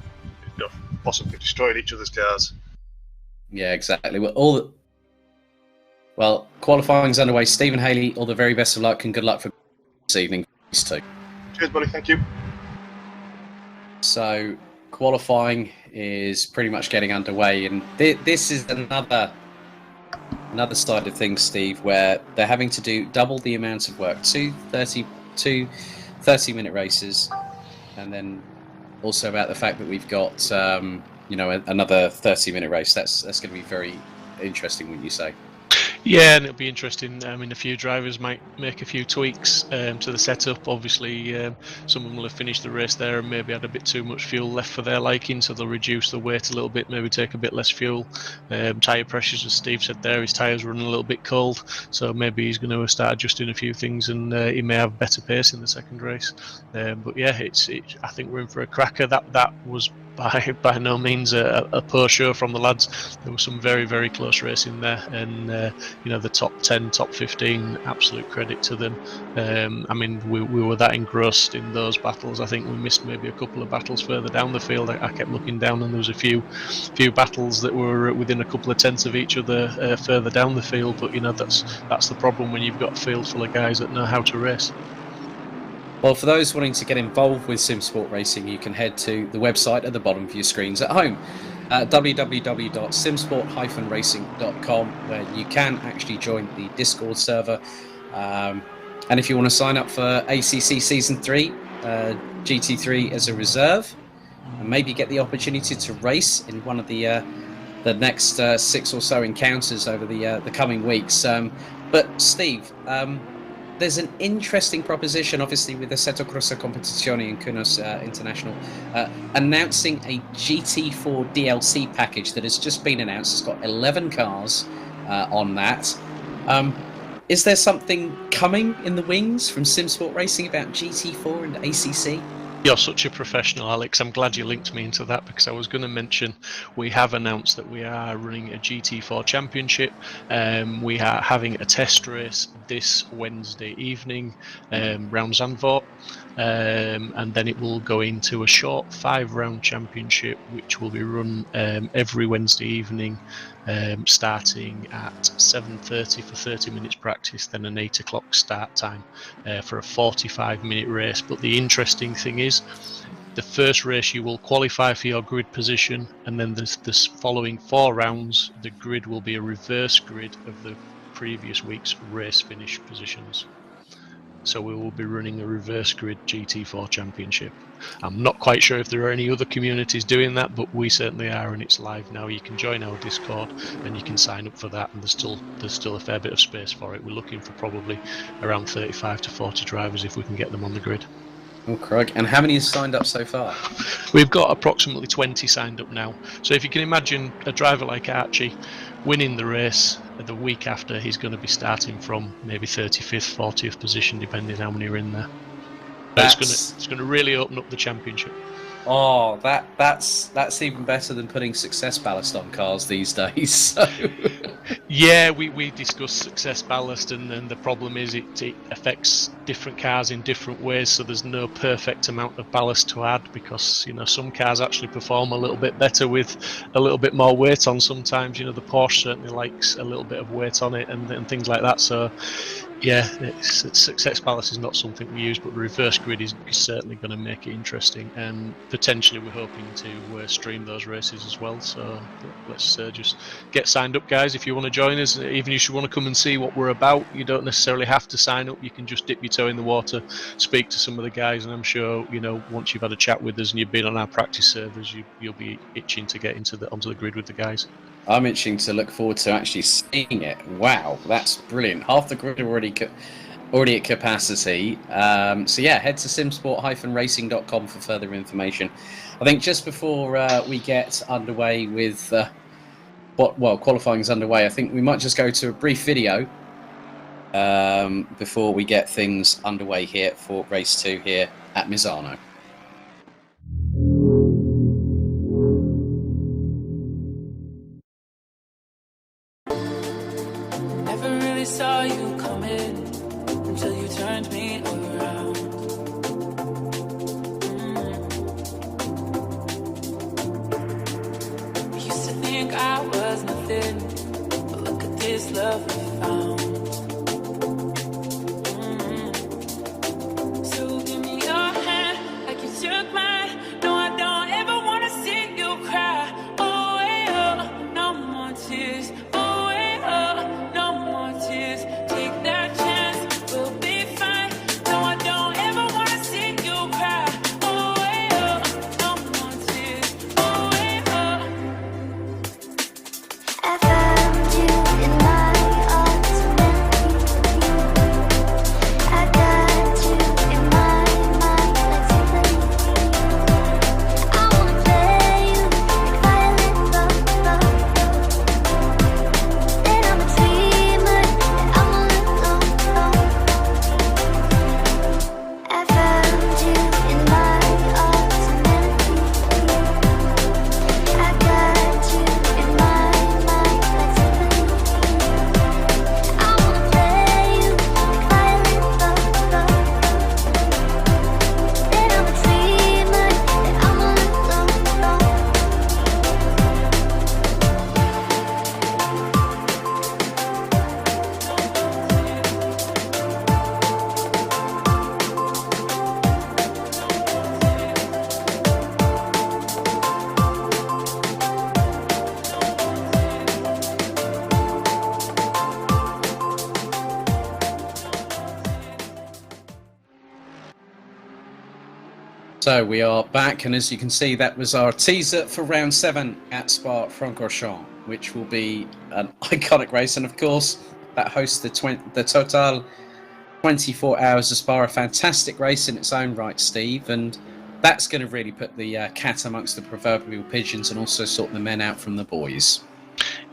possibly destroying each other's cars. Yeah, exactly. Well, qualifying's underway. Stephen Haley, all the very best of luck and good luck for this evening. Cheers, buddy. Thank you. So, qualifying is pretty much getting underway, and this is another side of things, Steve, where they're having to do double the amount of work, 30-minute races, and then also about the fact that we've got another 30-minute race. That's going to be very interesting, wouldn't you say? Yeah, and it'll be interesting. I mean, a few drivers might make a few tweaks to the setup. Obviously, some of them will have finished the race there and maybe had a bit too much fuel left for their liking, so they'll reduce the weight a little bit, maybe take a bit less fuel. Tyre pressures, as Steve said there, his tyres running a little bit cold, so maybe he's going to start adjusting a few things, and he may have better pace in the second race. But yeah, I think we're in for a cracker. That was by no means a poor show from the lads. There was some very, very close racing there, and the top 10, top 15, absolute credit to them. I mean, we were that engrossed in those battles. I think we missed maybe a couple of battles further down the field. I kept looking down, and there was a few battles that were within a couple of tenths of each other further down the field. But that's the problem when you've got a field full of guys that know how to race. Well, for those wanting to get involved with Simsport Racing, you can head to the website at the bottom of your screens at home, www.simsport-racing.com, where you can actually join the Discord server. And if you want to sign up for ACC Season 3, GT3 as a reserve, and maybe get the opportunity to race in one of the next 6 or so encounters over the coming weeks. But Steve, there's an interesting proposition, obviously, with the Seto Corsa Competizione and Keynes International, announcing a GT4 DLC package that has just been announced. It's got 11 cars on that. Is there something coming in the wings from Simsport Racing about GT4 and ACC? You're such a professional, Alex. I'm glad you linked me into that, because I was going to mention we have announced that we are running a GT4 championship. We are having a test race this Wednesday evening round Zandvoort, and then it will go into a short 5-round championship which will be run every Wednesday evening, starting at 7:30 for 30 minutes practice, then an 8 o'clock start time for a 45-minute race. But the interesting thing is, the first race you will qualify for your grid position, and then this following 4 rounds, the grid will be a reverse grid of the previous week's race finish positions. So we will be running a reverse grid GT4 championship. I'm not quite sure if there are any other communities doing that, but we certainly are, and it's live now. You can join our Discord and you can sign up for that, and there's still a fair bit of space for it. We're looking for probably around 35 to 40 drivers if we can get them on the grid. Oh, Craig. And how many have signed up so far? We've got approximately 20 signed up now. So if you can imagine a driver like Archie winning the race, the week after he's going to be starting from maybe 35th, 40th position, depending how many are in there. It's going to really open up the championship. Oh, that's even better than putting success ballast on cars these days. So. Yeah, we discussed success ballast, and the problem is it affects different cars in different ways, so there's no perfect amount of ballast to add, because some cars actually perform a little bit better with a little bit more weight on sometimes. The Porsche certainly likes a little bit of weight on it and things like that. So yeah, success ballast is not something we use, but the reverse grid is certainly going to make it interesting, and potentially we're hoping to stream those races as well. So let's just get signed up, guys. If you want to join us, even if you want to come and see what we're about, you don't necessarily have to sign up. You can just dip your toe in the water, speak to some of the guys, and I'm sure once you've had a chat with us and you've been on our practice servers, you'll be itching to get onto the grid with the guys. I'm itching to look forward to actually seeing it. Wow, that's brilliant. Half the grid are already at capacity. So yeah, head to simsport-racing.com for further information. I think just before we get underway with qualifying is underway, I think we might just go to a brief video before we get things underway here for race 2 here at Misano. Saw you coming until you turned me around. Used to think I was nothing, but look at this love we found. So give me your hand like you took mine. No, I don't ever want to see you cry. Oh, way up, no more tears. Oh, way up, no more tears. Take that chance, we'll be fine. No, I don't ever want to see you cry. Oh, way up, no more tears. Oh, way up. I found you in my So we are back, and as you can see, that was our teaser for round 7 at Spa-Francorchamps, which will be an iconic race. And of course, that hosts the Total 24 Hours of Spa, a fantastic race in its own right, Steve. And that's going to really put the cat amongst the proverbial pigeons and also sort the men out from the boys.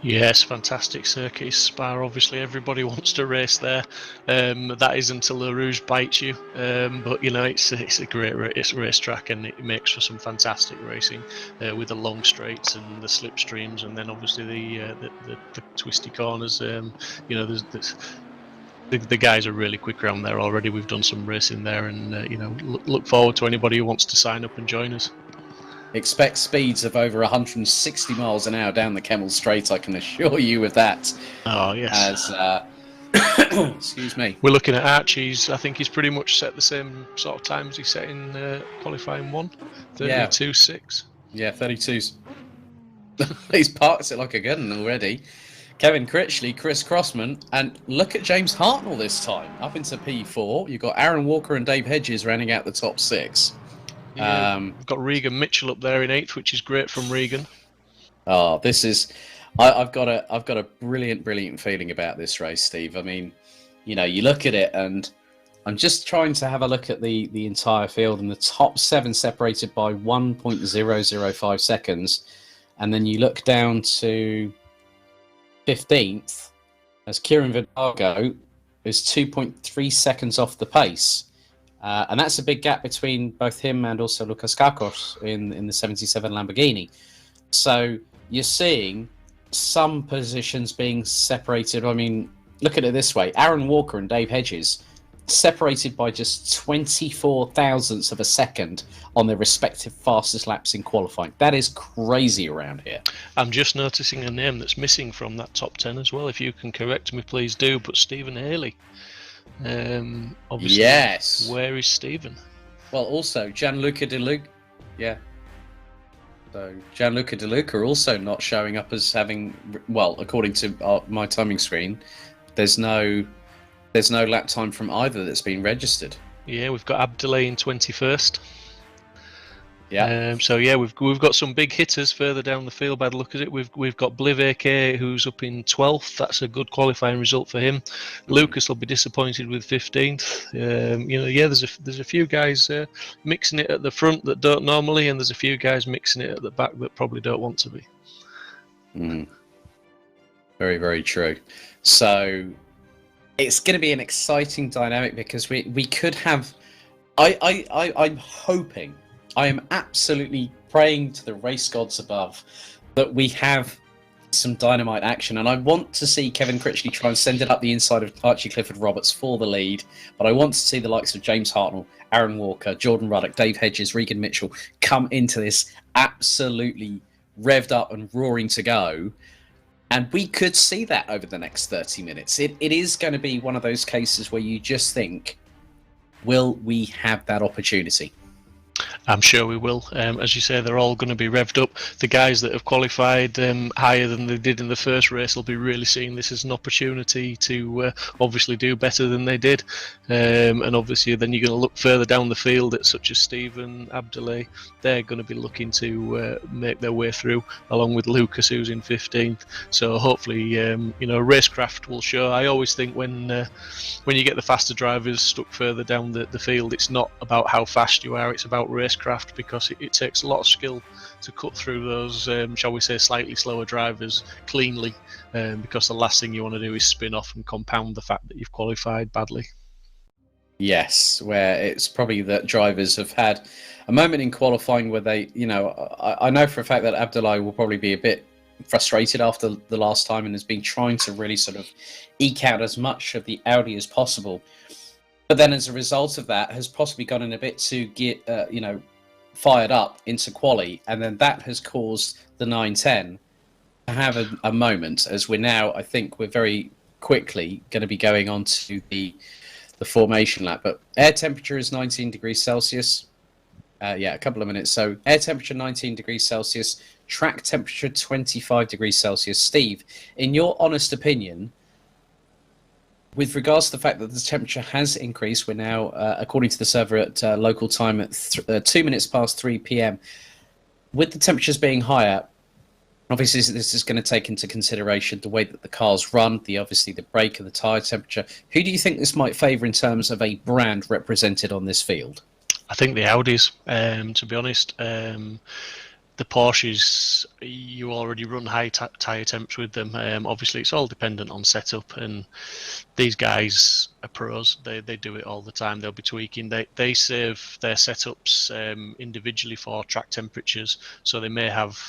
Yes, fantastic circuit. Spa, obviously, everybody wants to race there. That is until the Rouge bites you. But you know, it's a great racetrack, and it makes for some fantastic racing with the long straights and the slipstreams, and then obviously the twisty corners. You know, the guys are really quick around there already. We've done some racing there, and you know, look forward to anybody who wants to sign up and join us. Expect speeds of over 160 miles an hour down the Kemmel Straight, I can assure you of that. Oh, yes. As, excuse me. We're looking at Archie's. I think he's pretty much set the same sort of times he set in qualifying 1, 32.6. Yeah, 32's. He's parked it like a gun already. Kevin Critchley, Chris Crossman, and look at James Hartnell this time. Up into P4, you've got Aaron Walker and Dave Hedges rounding out the top 6. Yeah, we've got Regan Mitchell up there in 8th, which is great from Regan. Oh, this is... I've got a brilliant feeling about this race, Steve. I mean, you know, you look at it, and I'm just trying to have a look at the entire field, and the top 7 separated by 1.005 seconds, and then you look down to 15th, as Kieran Vidago is 2.3 seconds off the pace. And that's a big gap between both him and also Lucas Kakos in the 77 Lamborghini. So you're seeing some positions being separated. I mean, look at it this way. Aaron Walker and Dave Hedges separated by just 24 thousandths of a second on their respective fastest laps in qualifying. That is crazy around here. I'm just noticing a name that's missing from that top 10 as well. If you can correct me, please do. But Stephen Haley. Obviously, yes. Where is Stephen? Well, also Gianluca De Luca. Yeah. So Gianluca De Luca also not showing up as having. Well, according to my timing screen, there's no lap time from either that's been registered. Yeah, we've got Abdelay in 21st. Yeah. So yeah, we've got some big hitters further down the field by the look of it. We've got Bliv AK who's up in 12th. That's a good qualifying result for him. Lucas will be disappointed with 15th. You know, yeah, there's a few guys mixing it at the front that don't normally, and there's a few guys mixing it at the back that probably don't want to be. Very, very true. So it's going to be an exciting dynamic because we could have. I'm hoping. I am absolutely praying to the race gods above that we have some dynamite action, and I want to see Kevin Critchley try and send it up the inside of Archie Clifford Roberts for the lead, but I want to see the likes of James Hartnell, Aaron Walker, Jordan Ruddock, Dave Hedges, Regan Mitchell come into this absolutely revved up and roaring to go, and we could see that over the next 30 minutes. It is going to be one of those cases where you just think, will we have that opportunity? I'm sure we will. As you say, they're all going to be revved up. The guys that have qualified higher than they did in the first race will be really seeing this as an opportunity to obviously do better than they did. And obviously then you're going to look further down the field at such as Stephen, Abdelay. They're going to be looking to make their way through, along with Lucas, who's in 15th. So hopefully, you know, racecraft will show. I always think when you get the faster drivers stuck further down the field, it's not about how fast you are, it's about racecraft, because it takes a lot of skill to cut through those, shall we say, slightly slower drivers cleanly, because the last thing you want to do is spin off and compound the fact that you've qualified badly. Yes, where it's probably that drivers have had a moment in qualifying where they, you know, I know for a fact that Abdelai will probably be a bit frustrated after the last time and has been trying to really sort of eke out as much of the Audi as possible. But then as a result of that has possibly gotten a bit to get, you know, fired up into quali. And then that has caused the 910 to have a moment, as we're now, I think we're very quickly going to be going on to the formation lap. But air temperature is 19 degrees Celsius. Yeah, a couple of minutes. So air temperature 19 degrees Celsius, track temperature 25 degrees Celsius. Steve, in your honest opinion, with regards to the fact that the temperature has increased, we're now, according to the server at local time, at 2 minutes past 3 p.m. With the temperatures being higher, obviously this is going to take into consideration the way that the cars run, obviously the brake and the tyre temperature. Who do you think this might favour in terms of a brand represented on this field? I think the Audis, to be honest. The Porsches, you already run high tyre temps with them. Obviously, it's all dependent on setup, and these guys are pros. They do it all the time. They'll be tweaking. They save their setups individually for track temperatures, so they may have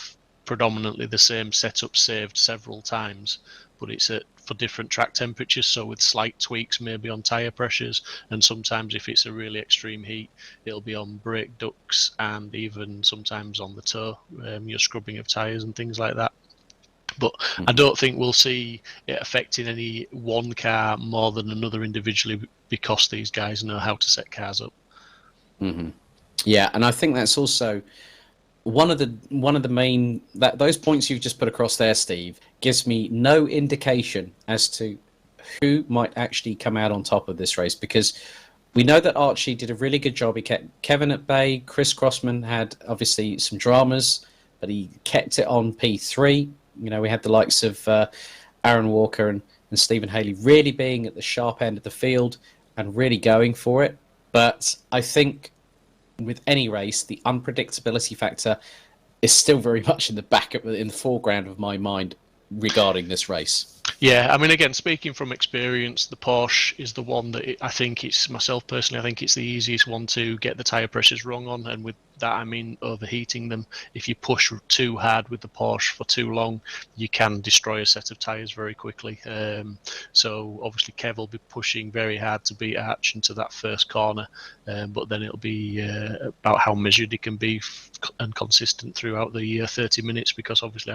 predominantly the same setup saved several times, but it's for different track temperatures, so with slight tweaks maybe on tyre pressures, and sometimes if it's a really extreme heat, it'll be on brake ducts and even sometimes on the toe, your scrubbing of tyres and things like that. But I don't think we'll see it affecting any one car more than another individually, because these guys know how to set cars up. Mm-hmm. Yeah, and I think that's also one of the main, that those points you've just put across there, Steve, gives me no indication as to who might actually come out on top of this race, because we know that Archie did a really good job. He kept Kevin at bay. Chris Crossman had obviously some dramas, but he kept it on P3. You know, we had the likes of Aaron Walker and Stephen Haley really being at the sharp end of the field and really going for it. But I think with any race, the unpredictability factor is still very much in the foreground of my mind regarding this race. Yeah, I mean, again, speaking from experience, the Porsche is the one that I think it's, myself personally, I think it's the easiest one to get the tyre pressures wrong on, and with that I mean overheating them. If you push too hard with the Porsche for too long, you can destroy a set of tyres very quickly. So obviously Kev will be pushing very hard to beat Arch into that first corner, but then it'll be about how measured he can be and consistent throughout the 30 minutes, because obviously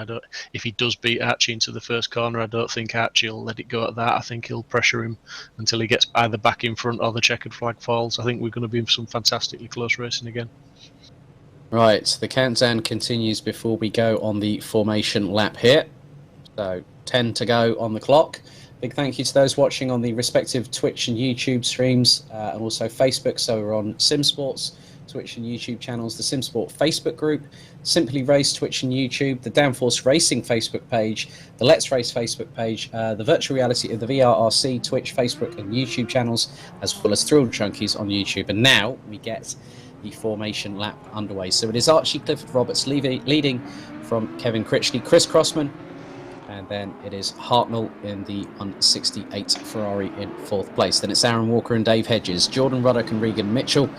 if he does beat Archie into the first corner, I don't think Archie will let it go at that. I think he'll pressure him until he gets either back in front or the checkered flag falls. I think we're going to be in some fantastically close racing again. Right, the countdown continues before we go on the formation lap here. So 10 to go on the clock. Big thank you to those watching on the respective Twitch and YouTube streams, and also Facebook. So we're on Simsport's Twitch and YouTube channels, the Simsport Facebook group, Simply Race Twitch and YouTube, the Downforce Racing Facebook page, the Let's Race Facebook page, the Virtual Reality of the VRRC Twitch, Facebook and YouTube channels, as well as Thrill Junkies on YouTube. And now we get the formation lap underway. So it is Archie Clifford Roberts leading from Kevin Critchley, Chris Crossman, and then it is Hartnell in the 168 Ferrari in fourth place. Then it's Aaron Walker and Dave Hedges, Jordan Ruddock and Regan Mitchell,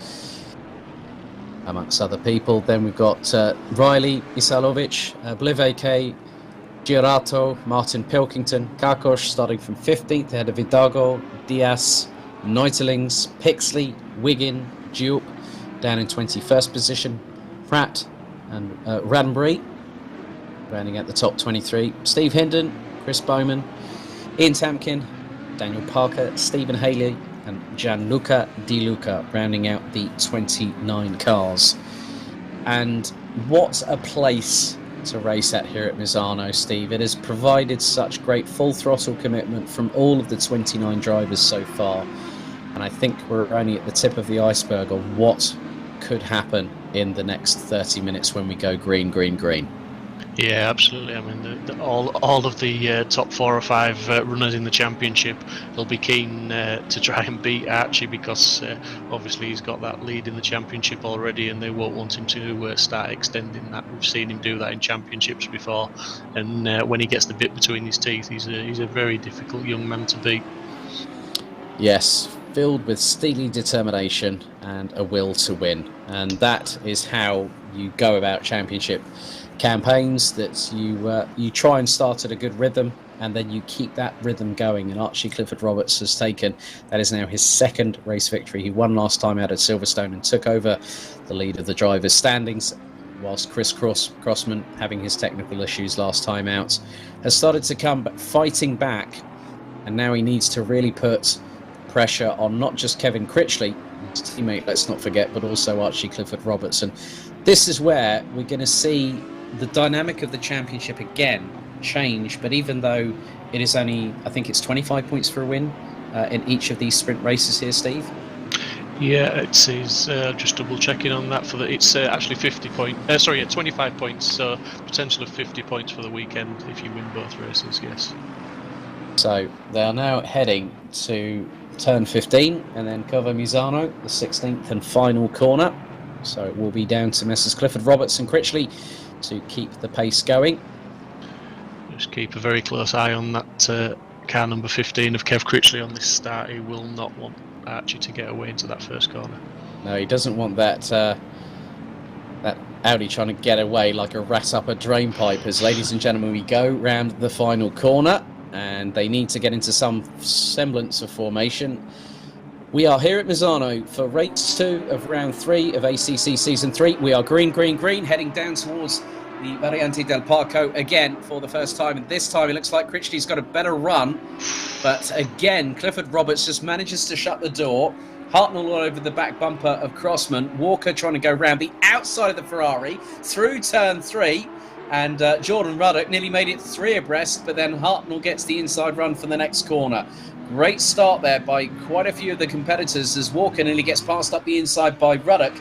amongst other people. Then we've got Riley Isalovic, Bliveke, Girato, Martin Pilkington, Karkosh starting from 15th, ahead of Vidago, Diaz, Neutelings, Pixley, Wiggin, Duke down in 21st position, Pratt and Raddenbury rounding out the top 23. Steve Hinden, Chris Bowman, Ian Tamkin, Daniel Parker, Stephen Haley and Gianluca Di Luca rounding out the 29 cars. And what a place to race at here at Misano, Steve. It has provided such great full throttle commitment from all of the 29 drivers so far, and I think we're only at the tip of the iceberg of what could happen in the next 30 minutes when we go green, green, green. Yeah, absolutely. I mean, all of the top 4 or 5 runners in the championship will be keen to try and beat Archie, because obviously he's got that lead in the championship already, and they won't want him to start extending that. We've seen him do that in championships before, and when he gets the bit between his teeth, he's a very difficult young man to beat. Yes, filled with steely determination and a will to win, and that is how you go about championship campaigns, that you try and start at a good rhythm and then you keep that rhythm going. And Archie Clifford Roberts has taken, that is now his second race victory. He won last time out at Silverstone and took over the lead of the drivers' standings, whilst Chris Crossman, having his technical issues last time out, has started to come fighting back, and now he needs to really put pressure on not just Kevin Critchley, his teammate, let's not forget, but also Archie Clifford Roberts. And this is where we're going to see the dynamic of the championship again change. But even though it is only, I think it's 25 points for a win, in each of these sprint races here, Steve? Yeah, it says just double checking on that for the. It's actually 50 points. Sorry, 25 points. So potential of 50 points for the weekend if you win both races. Yes. So they are now heading to turn 15 and then cover Misano, the 16th and final corner. So it will be down to Messrs Clifford, Roberts and Critchley to keep the pace going. Just keep a very close eye on that car number 15 of Kev Critchley on this start. He will not want Archie to get away into that first corner. No, he doesn't want that that Audi trying to get away like a rat up a drain pipe. As ladies and gentlemen, we go round the final corner and they need to get into some semblance of formation. We are here at Misano for race 2 of round 3 of ACC season 3. We are green, heading down towards the Variante del Parco again for the first time, and this time it looks like Critchley's got a better run, but again Clifford Roberts just manages to shut the door. Hartnell all over the back bumper of Crossman. Walker trying to go round the outside of the Ferrari through turn 3, and Jordan Ruddock nearly made it 3 abreast, but then Hartnell gets the inside run for the next corner. Great start there by quite a few of the competitors as Walker nearly gets passed up the inside by Ruddock,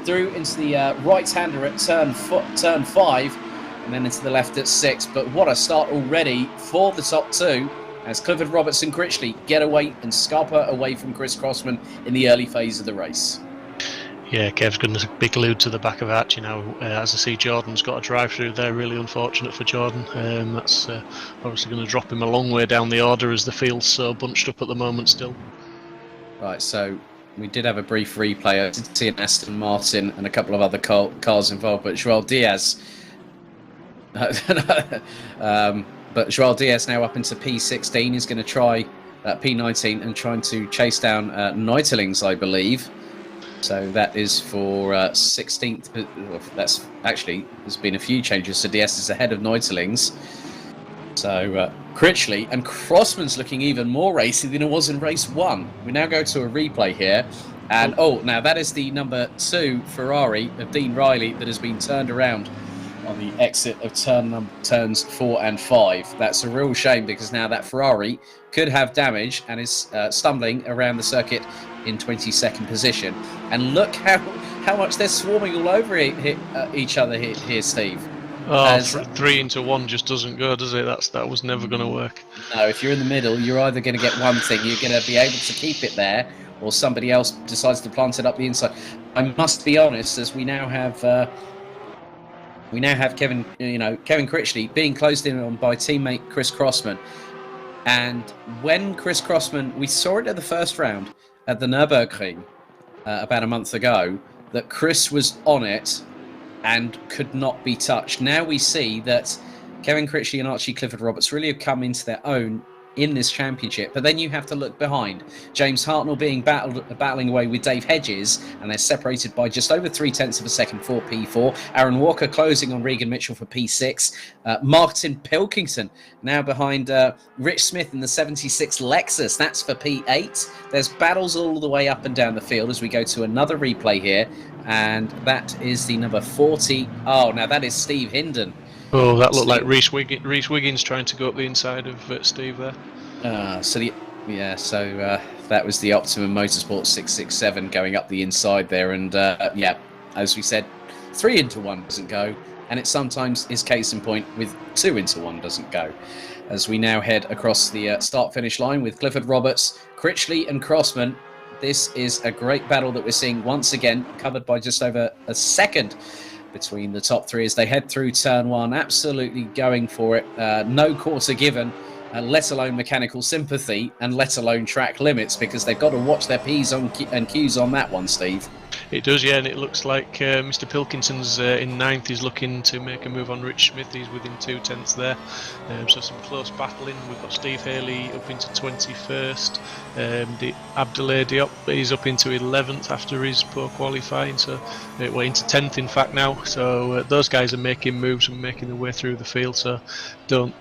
through into the right-hander at turn 5 and then into the left at 6. But what a start already for the top 2 as Clifford, Roberts and Critchley get away and scarper away from Chris Crossman in the early phase of the race. Yeah, Kev's got a big lead to the back of Archie now. As I see, Jordan's got a drive through there. Really unfortunate for Jordan. That's obviously going to drop him a long way down the order as the field's so bunched up at the moment still. Right, so we did have a brief replay. I did see an Aston Martin and a couple of other cars involved, but Joel Diaz. But Joel Diaz now up into P16 is going to try P19 and trying to chase down Neutelings, I believe. So that is for 16th. That's actually, there's been a few changes. So Diaz is ahead of Neutelings. So Critchley and Crossman's looking even more racy than it was in race 1. We now go to a replay here. And now that is the number 2 Ferrari of Dean Riley that has been turned around on the exit of turns 4 and 5. That's a real shame because now that Ferrari could have damage and is stumbling around the circuit in 22nd position. And look how much they're swarming all over each other here, Steve. Oh, 3 into 1 just doesn't go, does it? That was never going to work. No, if you're in the middle, you're either going to get one thing, you're going to be able to keep it there, or somebody else decides to plant it up the inside. I must be honest, as we now have Kevin Critchley being closed in on by teammate Chris Crossman. And when Chris Crossman, we saw it at the first round at the Nurburgring about a month ago, that Chris was on it and could not be touched. Now we see that Kevin Critchley and Archie Clifford Roberts really have come into their own in this championship. But then you have to look behind. James Hartnell being battling away with Dave Hedges, and they're separated by just over 0.3 of a second for P4. Aaron Walker closing on Regan Mitchell for P6. Martin Pilkington now behind Rich Smith in the 76 Lexus. That's for P8. There's battles all the way up and down the field as we go to another replay here. And that is the number 40. Oh, now that is Steve Hinden. Oh, that looked like Reese Wiggins trying to go up the inside of Steve there. That was the Optimum Motorsport 667 going up the inside there. And as we said, 3 into 1 doesn't go. And it sometimes is case in point with 2 into 1 doesn't go. As we now head across the start-finish line with Clifford Roberts, Critchley and Crossman. This is a great battle that we're seeing once again, covered by just over a second between the top 3 as they head through turn 1, absolutely going for it. No quarter given, let alone mechanical sympathy, and let alone track limits, because they've got to watch their P's and Q's on that one, Steve. It does, yeah, and it looks like Mr. Pilkinson's in 9th. He's looking to make a move on Rich Smith. He's within 2/10 there. So some close battling. We've got Steve Haley up into 21st. Abdoulaye Diop, he's up into 11th after his poor qualifying. So we're into 10th, in fact, now. So those guys are making moves and making their way through the field. So don't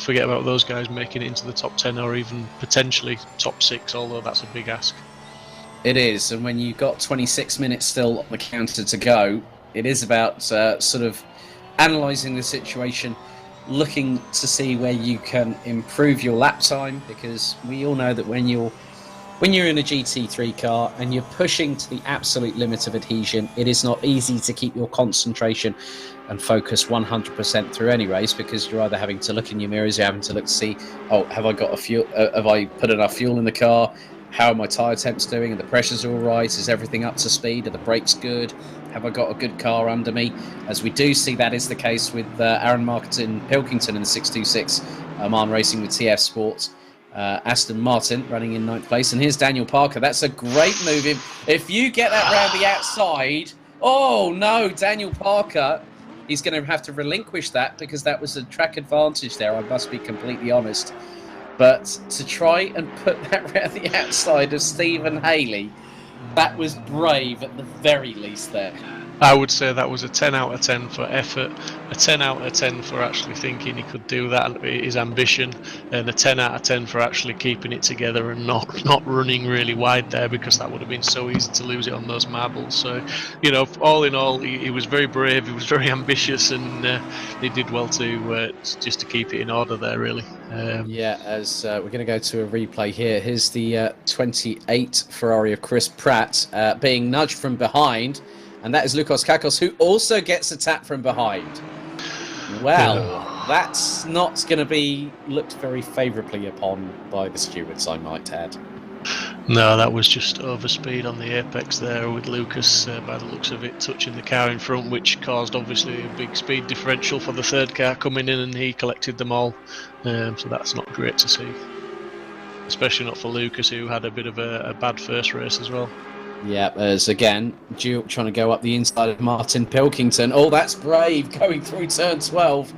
forget about those guys making it into the top 10 or even potentially top 6, although that's a big ask. It is, and when you've got 26 minutes still on the counter to go, it is about sort of analysing the situation looking to see where you can improve your lap time, because we all know that when you're in a GT3 car and you're pushing to the absolute limit of adhesion, it is not easy to keep your concentration and focus 100% through any race, because you're either having to look in your mirrors, you're having to look to see, oh, have I put enough fuel in the car? How are my tyre temps doing? Are the pressures all right? Is everything up to speed? Are the brakes good? Have I got a good car under me? As we do see, that is the case with Aaron Martin Pilkington in the 626 Oman Racing with TF Sports. Aston Martin running in 9th place. And here's Daniel Parker. That's a great move. If you get that round the outside, oh no, Daniel Parker, he's going to have to relinquish that, because that was a track advantage there, I must be completely honest. But to try and put that round the outside of Stephen Haley, that was brave at the very least there. I would say that was a 10 out of 10 for effort, a 10 out of 10 for actually thinking he could do that, his ambition, and a 10 out of 10 for actually keeping it together and not running really wide there, because that would have been so easy to lose it on those marbles. So, you know, all in all, he was very brave, he was very ambitious, and he did well to just to keep it in order there, really. As we're going to go to a replay here. Here's the 28 Ferrari of Chris Pratt being nudged from behind. And that is Lukos Kakos, who also gets a tap from behind. Well, that's not going to be looked very favourably upon by the stewards, I might add. No, that was just overspeed on the apex there, with Lucas, by the looks of it, touching the car in front, which caused obviously a big speed differential for the third car coming in, and he collected them all. So that's not great to see. Especially not for Lucas, who had a bit of a bad first race as well. Yeah, as again, Duke trying to go up the inside of Martin Pilkington. Oh, that's brave, going through turn 12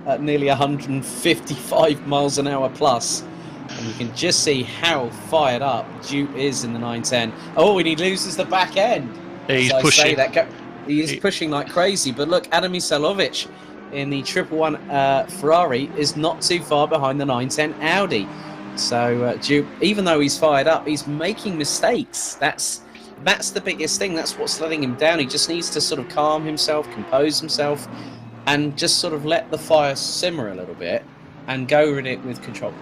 at nearly 155 miles an hour plus. And you can just see how fired up Duke is in the 910. Oh, and he loses the back end. He's pushing. He is pushing like crazy. But look, Adam Misalovic in the 111 Ferrari is not too far behind the 910 Audi. So Duke, even though he's fired up, he's making mistakes. That's the biggest thing. That's what's letting him down. He just needs to sort of calm himself, compose himself, and just sort of let the fire simmer a little bit and go at it with control.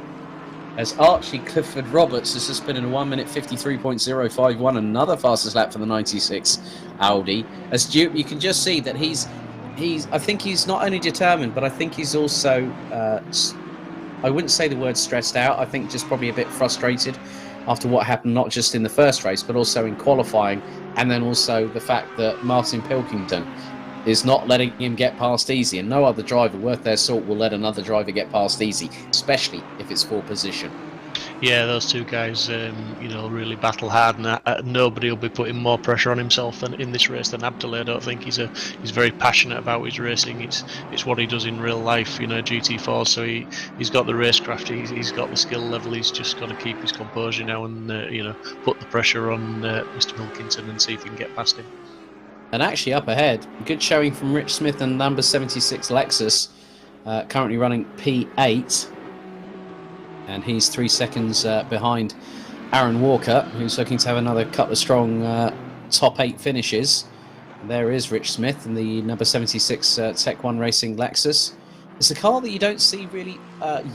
As Archie Clifford Roberts has just been in a 1 minute 53.051, another fastest lap for the 96 Audi. As Duke, you can just see that he's. I think he's not only determined, but I think he's also. I wouldn't say the word stressed out. I think just probably a bit frustrated after what happened, not just in the first race, but also in qualifying, and then also the fact that Martin Pilkington is not letting him get past easy, and no other driver worth their salt will let another driver get past easy, especially if it's for position. Yeah, those two guys, really battle hard, and nobody will be putting more pressure on himself in this race than Abdullah. I don't think he's very passionate about his racing. It's what he does in real life, GT4. So he's got the racecraft, he's got the skill level. He's just got to keep his composure now and put the pressure on Mr. Pilkington and see if he can get past him. And actually, up ahead, good showing from Rich Smith and number 76 Lexus, currently running P8. And he's 3 seconds behind Aaron Walker, who's looking to have another couple of strong top 8 finishes. And there is Rich Smith in the number 76 Tech 1 Racing Lexus. It's a car that you don't see really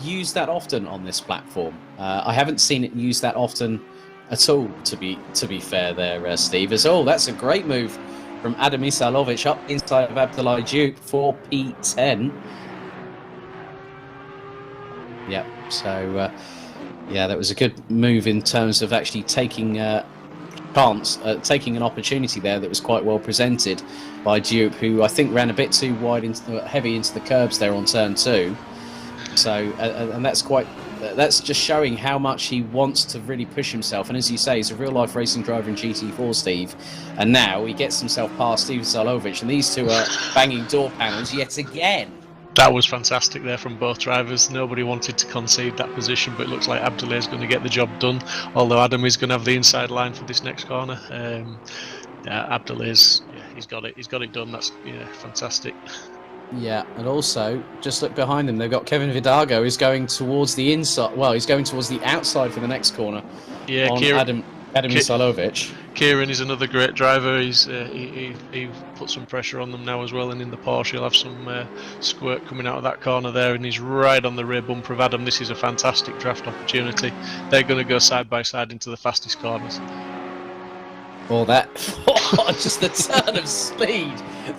used that often on this platform. I haven't seen it used that often at all, to be fair there, Steve. That's a great move from Adam Isalovic up inside of Abdullah Duke for P10. Yeah, so that was a good move in terms of actually taking taking an opportunity there that was quite well presented by Duke, who I think ran a bit too wide, heavy into the curbs there on turn 2. So, and that's just showing how much he wants to really push himself. And as you say, he's a real life racing driver in GT4, Steve. And now he gets himself past Steve Zalovic, and these two are banging door panels yet again. That was fantastic there from both drivers. Nobody wanted to concede that position, but it looks like Abdullah is going to get the job done. Although Adam is going to have the inside line for this next corner. Abdullah he's got it done. That's fantastic. Yeah, and also just look behind him. They've got Kevin Vidago, who's going towards the inside. Well, he's going towards the outside for the next corner. Yeah, Adam Misalovic. Kieran is another great driver. He put some pressure on them now as well, and in the Porsche he'll have some squirt coming out of that corner there, and he's right on the rear bumper of Adam. This is a fantastic draft opportunity. They're going to go side by side into the fastest corners. Oh, just the turn of speed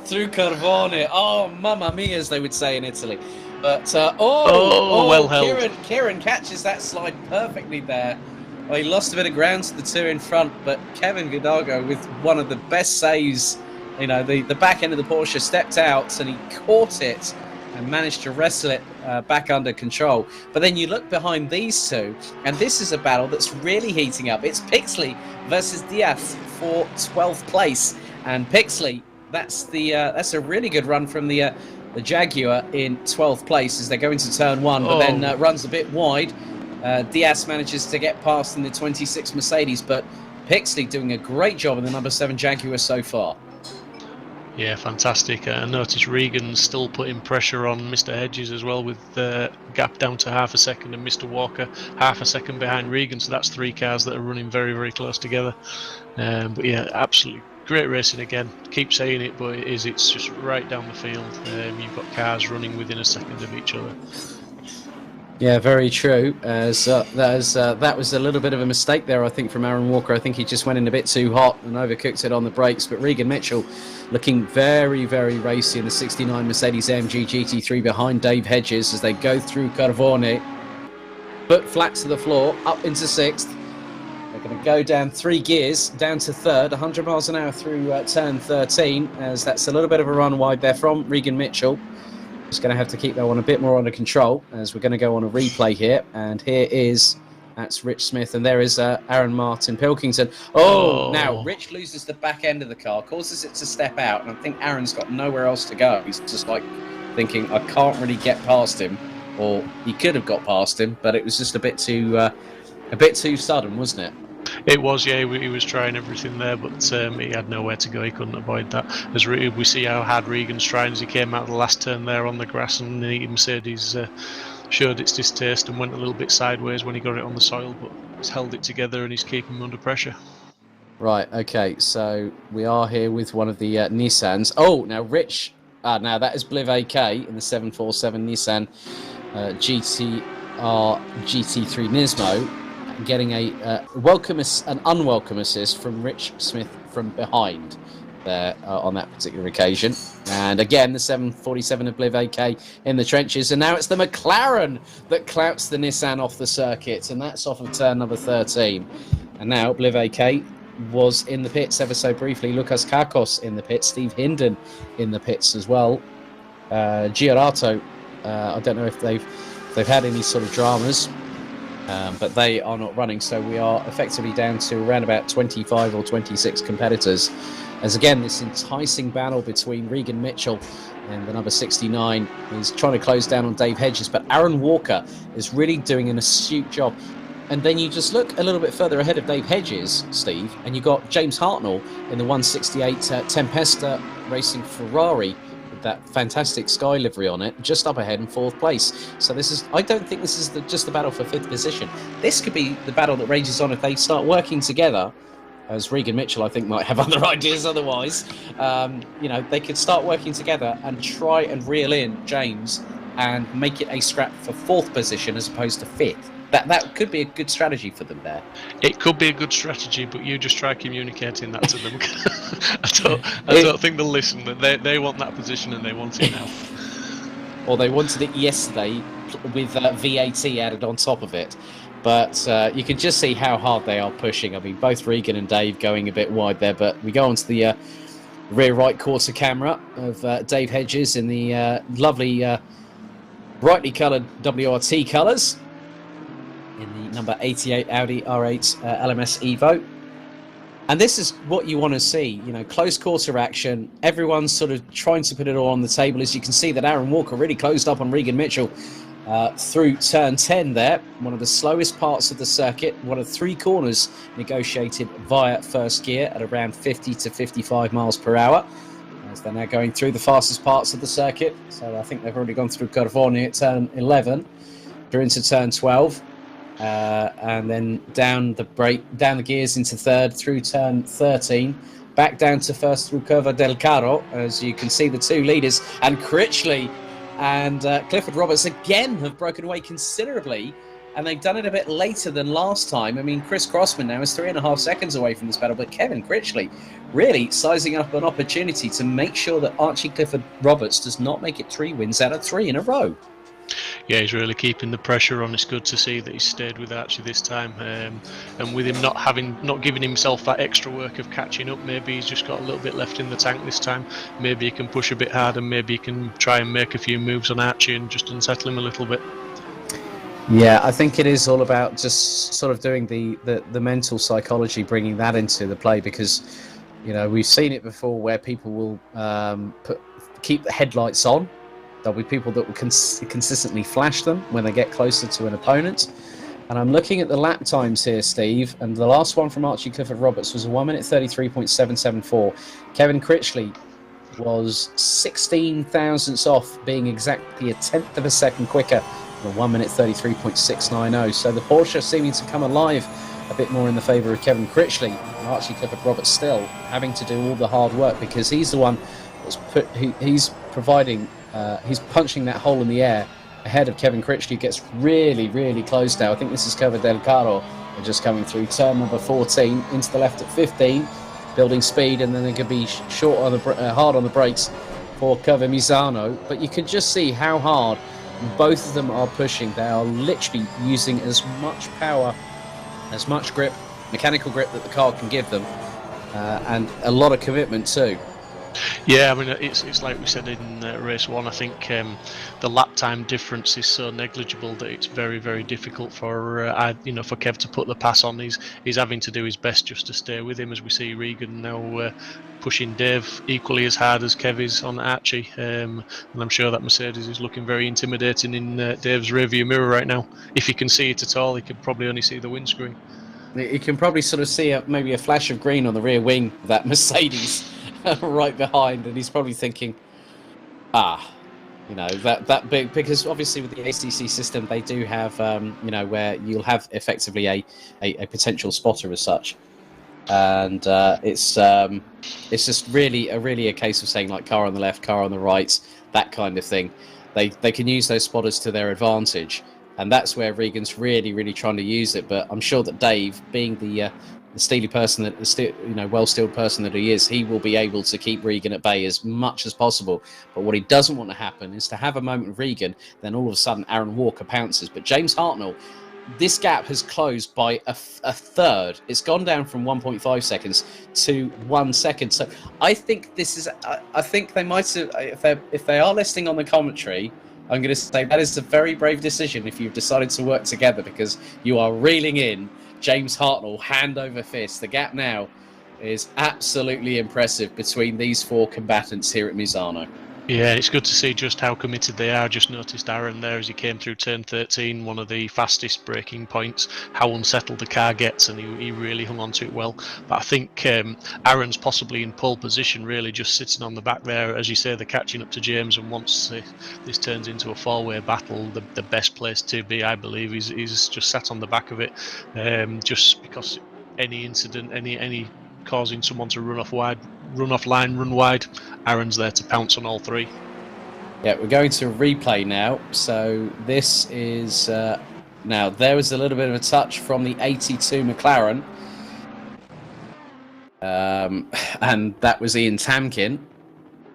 through Carbone. Oh, mamma mia, as they would say in Italy. But, well held. Kieran catches that slide perfectly there. Well, he lost a bit of ground to the two in front, but Kevin Vidago with one of the best saves. You know, the back end of the Porsche stepped out and he caught it and managed to wrestle it back under control. But then you look behind these two, and this is a battle that's really heating up. It's Pixley versus Diaz for 12th place, and Pixley, that's a really good run from the Jaguar in 12th place as they go into turn one, but then runs a bit wide. Diaz manages to get past in the 26 Mercedes, but Pixley doing a great job in the number 7 Jaguar so far. Yeah, fantastic. I noticed Regan's still putting pressure on Mr. Hedges as well, with the gap down to half a second, and Mr. Walker half a second behind Regan. So that's 3 cars that are running very, very close together. But yeah, absolutely great racing again. Keep saying it, but it's just right down the field. You've got cars running within a second of each other. Yeah, very true. That was a little bit of a mistake there, I think, from Aaron Walker. I think he just went in a bit too hot and overcooked it on the brakes. But Regan Mitchell looking very, very racy in the 69 Mercedes-AMG GT3 behind Dave Hedges as they go through Carbone. Foot flat to the floor, up into 6th. They're going to go down 3 gears, down to 3rd, 100 miles an hour through turn 13, as that's a little bit of a run wide there from Regan Mitchell. Just going to have to keep that one a bit more under control as we're going to go on a replay here. And that's Rich Smith, and there is Aaron Martin Pilkington. Now Rich loses the back end of the car, causes it to step out, and I think Aaron's got nowhere else to go. He's just like thinking, I can't really get past him, or he could have got past him, but it was just a bit too sudden, wasn't it? It was, yeah. He was trying everything there, but he had nowhere to go. He couldn't avoid that. As we see how hard Regan's trying as he came out of the last turn there on the grass, and the Mercedes showed its distaste and went a little bit sideways when he got it on the soil, but he's held it together and he's keeping him under pressure. Right, okay, so we are here with one of the Nissans. Oh, now Rich, now that is Bliv AK in the 747 Nissan GTR GT3 Nismo, getting an unwelcome assist from Rich Smith from behind there on that particular occasion. And again, the 747 of Bliv AK in the trenches, and now it's the McLaren that clouts the Nissan off the circuit, and that's off of turn number 13. And now Bliv AK was in the pits ever so briefly. Lucas Kakos in the pits, Steve Hinden in the pits as well. Giarato, I don't know if they've had any sort of dramas, but they are not running, so we are effectively down to around about 25 or 26 competitors. As again, this enticing battle between Regan Mitchell and the number 69 is trying to close down on Dave Hedges, but Aaron Walker is really doing an astute job. And then you just look a little bit further ahead of Dave Hedges, Steve, and you've got James Hartnell in the 168 Tempesta Racing Ferrari, that fantastic sky livery on it, just up ahead in 4th place. So I don't think this is just the battle for 5th position. This could be the battle that rages on if they start working together, as Regan Mitchell I think might have other ideas otherwise. They could start working together and try and reel in James and make it a scrap for 4th position as opposed to 5th. That could be a good strategy for them there. It could be a good strategy, but you just try communicating that to them. I don't think they'll listen. They want that position and they want it now. Or they wanted it yesterday with VAT added on top of it. But you can just see how hard they are pushing. I mean, both Regan and Dave going a bit wide there. But we go on to the rear right quarter camera of Dave Hedges in the lovely brightly coloured WRT colours, in the number 88 Audi R8 LMS Evo. And this is what you want to see, close quarter action. Everyone's sort of trying to put it all on the table. As you can see that Aaron Walker really closed up on Regan Mitchell through turn 10 there. One of the slowest parts of the circuit, one of 3 corners negotiated via first gear at around 50 to 55 miles per hour. As they're now going through the fastest parts of the circuit. So I think they've already gone through Carbone at turn 11. They're into turn 12. and then down the gears into third through turn 13, back down to first through Curva del Carro. As you can see, the two leaders, and Critchley and Clifford Roberts again have broken away considerably, and they've done it a bit later than last time. I mean, Chris Crossman now is 3.5 seconds away from this battle, but Kevin Critchley really sizing up an opportunity to make sure that Archie Clifford Roberts does not make it 3 wins out of 3 in a row. Yeah, he's really keeping the pressure on. It's good to see that he's stayed with Archie this time, and with him not giving himself that extra work of catching up. Maybe he's just got a little bit left in the tank this time. Maybe he can push a bit harder. Maybe he can try and make a few moves on Archie and just unsettle him a little bit. Yeah, I think it is all about just sort of doing the mental psychology, bringing that into the play, because we've seen it before where people will keep the headlights on. There'll be people that will consistently flash them when they get closer to an opponent. And I'm looking at the lap times here, Steve, and the last one from Archie Clifford Roberts was a 1 minute 33.774. Kevin Critchley was 16 thousandths off, being exactly a tenth of a second quicker than 1 minute 33.690. So the Porsche seeming to come alive a bit more in the favour of Kevin Critchley, and Archie Clifford Roberts still having to do all the hard work, because he's the one that's he's providing. He's punching that hole in the air ahead of Kevin Critchley. Gets really, really close now. I think this is Curva del Carro. They're just coming through turn number 14 into the left at 15, building speed, and then they could be hard on the brakes for Curva Misano. But you can just see how hard both of them are pushing. They are literally using as much power, as much grip, mechanical grip that the car can give them, and a lot of commitment too. Yeah, I mean, it's like we said in race 1. I think the lap time difference is so negligible that it's very, very difficult for for Kev to put the pass on. He's having to do his best just to stay with him, as we see Regan now pushing Dave equally as hard as Kev is on Archie, and I'm sure that Mercedes is looking very intimidating in Dave's rearview mirror right now. If he can see it at all, he can probably only see the windscreen. You can probably sort of see maybe a flash of green on the rear wing of that Mercedes right behind, and he's probably thinking, that big, because obviously with the ACC system they do have, where you'll have effectively a potential spotter as such, and it's just really a case of saying, like, car on the left, car on the right, that kind of thing. They can use those spotters to their advantage. And that's where Regan's really trying to use it. But I'm sure that Dave, being the steely person, well-steeled person that he is, he will be able to keep Regan at bay as much as possible. But what he doesn't want to happen is to have a moment with Regan, then all of a sudden Aaron Walker pounces. But James Hartnell, this gap has closed by a third. It's gone down from 1.5 seconds to 1 second. So I think this is. I think they might have, if they are listening on the commentary, I'm going to say that is a very brave decision if you've decided to work together, because you are reeling in James Hartnell hand over fist. The gap now is absolutely impressive between these 4 combatants here at Misano. Yeah, it's good to see just how committed they are. Just noticed Aaron there as he came through turn 13, one of the fastest braking points, how unsettled the car gets, and he really hung on to it well. But I think Aaron's possibly in pole position, really just sitting on the back there. As you say, they're catching up to James, and once this turns into a 4-way battle, the best place to be, I believe, is just sat on the back of it, just because any incident, any causing someone to run off line, run wide, Aaron's there to pounce on all 3. Yeah, we're going to replay now. So this is now there was a little bit of a touch from the 82 McLaren, and that was Ian Tamkin.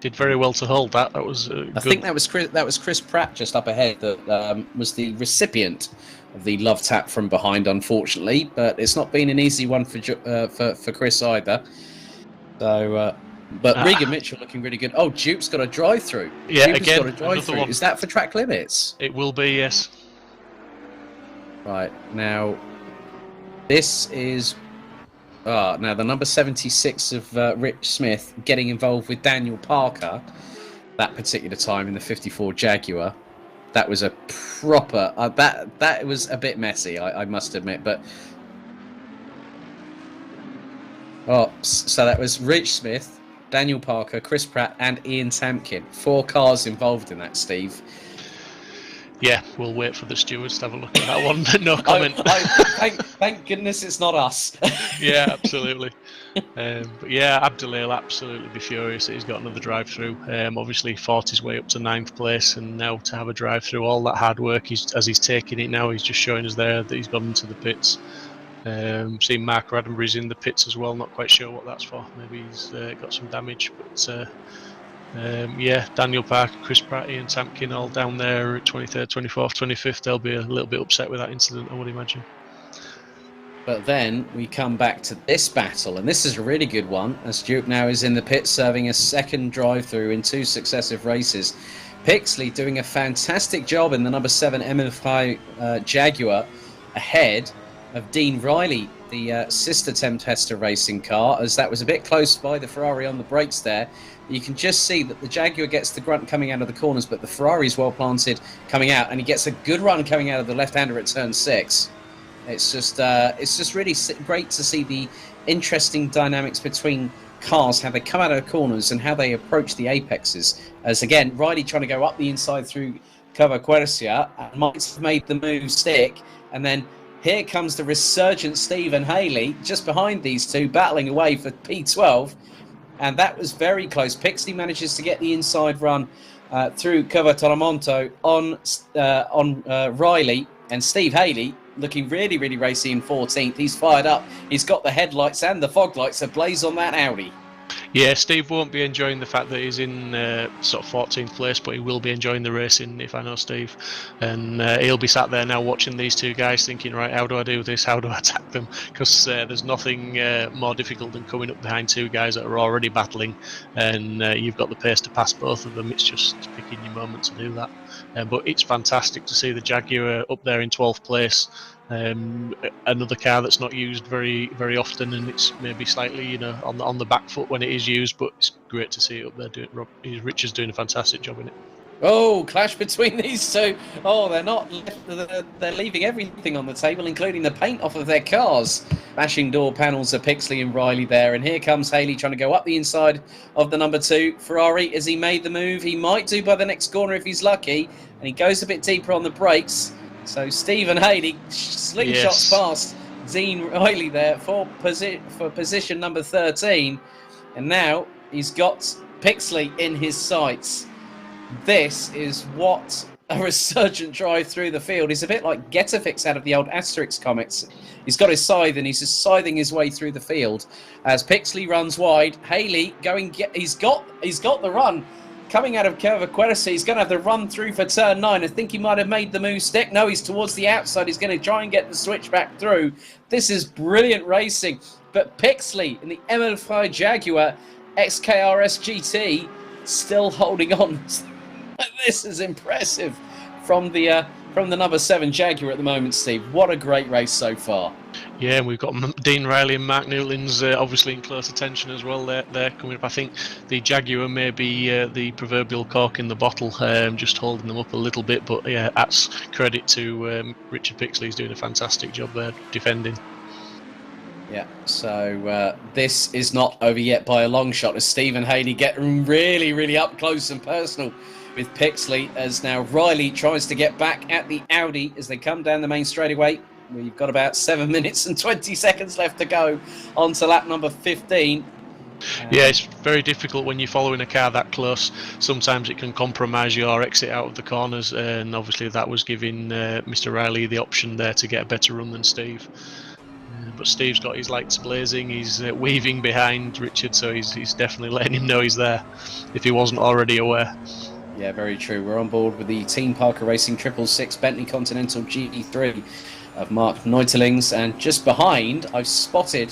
Did very well to hold that. That was I think that was Chris Pratt just up ahead that was the recipient of the love tap from behind, unfortunately. But it's not been an easy one for Chris either. So, but Regan Mitchell looking really good. Oh, Duke's got a drive-through. Yeah, Duke's again, got a drive-through. Is that for track limits? It will be, yes. Right, now, this is... now, the number 76 of Rich Smith getting involved with Daniel Parker that particular time in the 54 Jaguar. That was a proper... that was a bit messy, I must admit, but... Oh, so that was Rich Smith, Daniel Parker, Chris Pratt, and Ian Tamkin. 4 cars involved in that, Steve. Yeah, we'll wait for the stewards to have a look at that one. No comment. Thank goodness it's not us. Yeah, absolutely. But yeah, Abdelail absolutely be furious that he's got another drive-through. Obviously fought his way up to 9th place, and now to have a drive-through, all that hard work, as he's taking it now, he's just showing us there that he's gone into the pits. Seeing Mark Roddenberry's in the pits as well, not quite sure what that's for. Maybe he's got some damage, but yeah, Daniel Parker, Chris Pratty and Tamkin all down there at 23rd, 24th, 25th. They'll be a little bit upset with that incident, I would imagine. But then we come back to this battle, and this is a really good one, as Duke now is in the pit serving a second drive-through in 2 successive races. Pixley doing a fantastic job in the number 7 MF5 Jaguar ahead of Dean Riley, the sister Tempesta racing car, as that was a bit close by the Ferrari on the brakes there. You can just see that the Jaguar gets the grunt coming out of the corners, but the Ferrari's well planted coming out, and he gets a good run coming out of the left-hander at turn 6. It's just really great to see the interesting dynamics between cars, how they come out of the corners and how they approach the apexes. As again, Riley trying to go up the inside through Curva Quercia, and might have made the move stick, and then here comes the resurgent Stephen Haley just behind these two, battling away for P12. And that was very close. Pixley manages to get the inside run through Curva Tolamonto on Riley, and Steve Haley looking really, really racy in 14th. He's fired up. He's got the headlights and the fog lights ablaze on that Audi. Yeah, Steve won't be enjoying the fact that he's in sort of 14th place, but he will be enjoying the racing, if I know Steve. And he'll be sat there now watching these two guys thinking, right, how do I do this? How do I attack them? Because there's nothing more difficult than coming up behind two guys that are already battling, and you've got the pace to pass both of them. It's just picking your moment to do that. But it's fantastic to see the Jaguar up there in 12th place. Another car that's not used very, very often, and it's maybe slightly, on the back foot when it is used. But it's great to see it up there. Richard's doing a fantastic job in it. Oh, clash between these two. Oh, they're leaving everything on the table, including the paint off of their cars. Bashing door panels are Pixley and Riley there, and here comes Haley trying to go up the inside of the number 2 Ferrari. As he made the move, he might do by the next corner if he's lucky, and he goes a bit deeper on the brakes. So Stephen Haley slingshots past Dean Riley there for position number 13. And now he's got Pixley in his sights. This is what a resurgent drive through the field is. A bit like Getafix out of the old Asterix comics. He's got his scythe and he's just scything his way through the field. As Pixley runs wide, Haley he's got the run. Coming out of Curva Quercia, he's going to have the run through for turn 9. I think he might have made the move stick. No, he's towards the outside. He's going to try and get the switch back through. This is brilliant racing. But Pixley in the ML5 Jaguar XKRS GT still holding on. This is impressive from the number 7 Jaguar at the moment, Steve. What a great race so far. Yeah, and we've got Dean Riley and Mark Newlands obviously in close attention as well. They're coming up. I think the Jaguar may be the proverbial cork in the bottle, just holding them up a little bit. But yeah, that's credit to Richard Pixley. He's doing a fantastic job there defending. Yeah, so this is not over yet by a long shot, as Stephen Haley getting really, really up close and personal with Pixley, as now Riley tries to get back at the Audi as they come down the main straightaway. We've got about 7 minutes and 20 seconds left to go on to lap number 15. Yeah, it's very difficult when you're following a car that close. Sometimes it can compromise your exit out of the corners, and obviously that was giving Mr. Riley the option there to get a better run than Steve. But Steve's got his lights blazing. He's weaving behind Richard, so he's definitely letting him know he's there if he wasn't already aware. Yeah, very true. We're on board with the Team Parker Racing 666 Bentley Continental GE3 of Mark Neutelings, and just behind I've spotted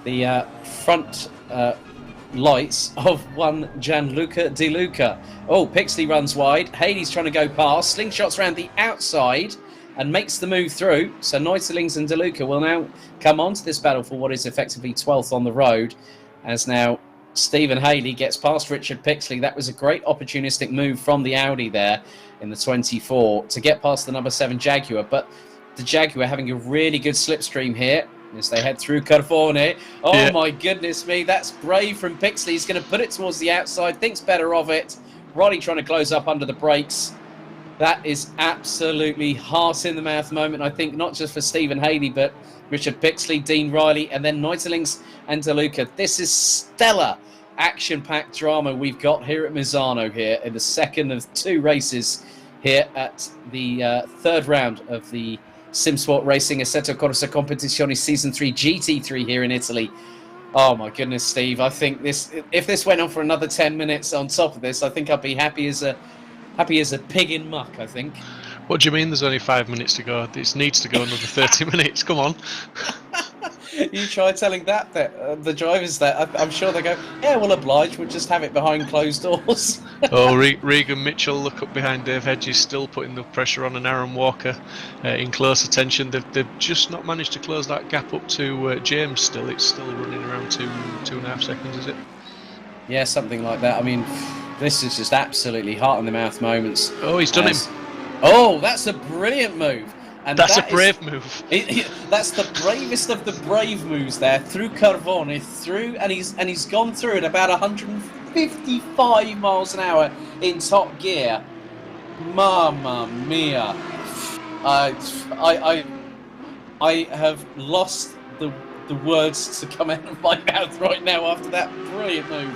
the front lights of one Gianluca De Luca. Oh, Pixley runs wide. Haley's trying to go past. Slingshots around the outside and makes the move through. So Neutelings and De Luca will now come on to this battle for what is effectively 12th on the road, as now Stephen Haley gets past Richard Pixley. That was a great opportunistic move from the Audi there in the 24 to get past the number 7 Jaguar. But the Jaguar having a really good slipstream here as they head through Carfone. Oh, yeah. My goodness me, that's brave from Pixley. He's going to put it towards the outside, thinks better of it. Riley trying to close up under the brakes. That is absolutely heart-in-the-mouth moment, I think, not just for Stephen Haley, but Richard Bixley, Dean Riley, and then Neutelings and DeLuca. This is stellar action-packed drama we've got here at Misano here in the second of 2 races here at the third round of the Simsport Racing Assetto Corsa Competizione Season 3 GT3 here in Italy. Oh my goodness, Steve, I think if this went on for another 10 minutes on top of this, I think I'd be happy as a pig in muck, I think. What do you mean there's only 5 minutes to go? This needs to go another 30 minutes. Come on. You try telling the drivers that. I'm sure they go, yeah, we'll oblige. We'll just have it behind closed doors. Regan Mitchell, look up behind Dave Hedges, still putting the pressure on, and Aaron Walker in close attention. They've just not managed to close that gap up to James still. It's still running around 2.5 seconds, is it? Yeah, something like that. I mean, this is just absolutely heart-in-the-mouth moments. Oh, he's done him. Oh, that's a brilliant move. And that's a brave move. That's the bravest of the brave moves there. Through Carvone, and he's gone through at about 155 miles an hour in top gear. Mamma mia! I have lost the words to come out of my mouth right now after that brilliant move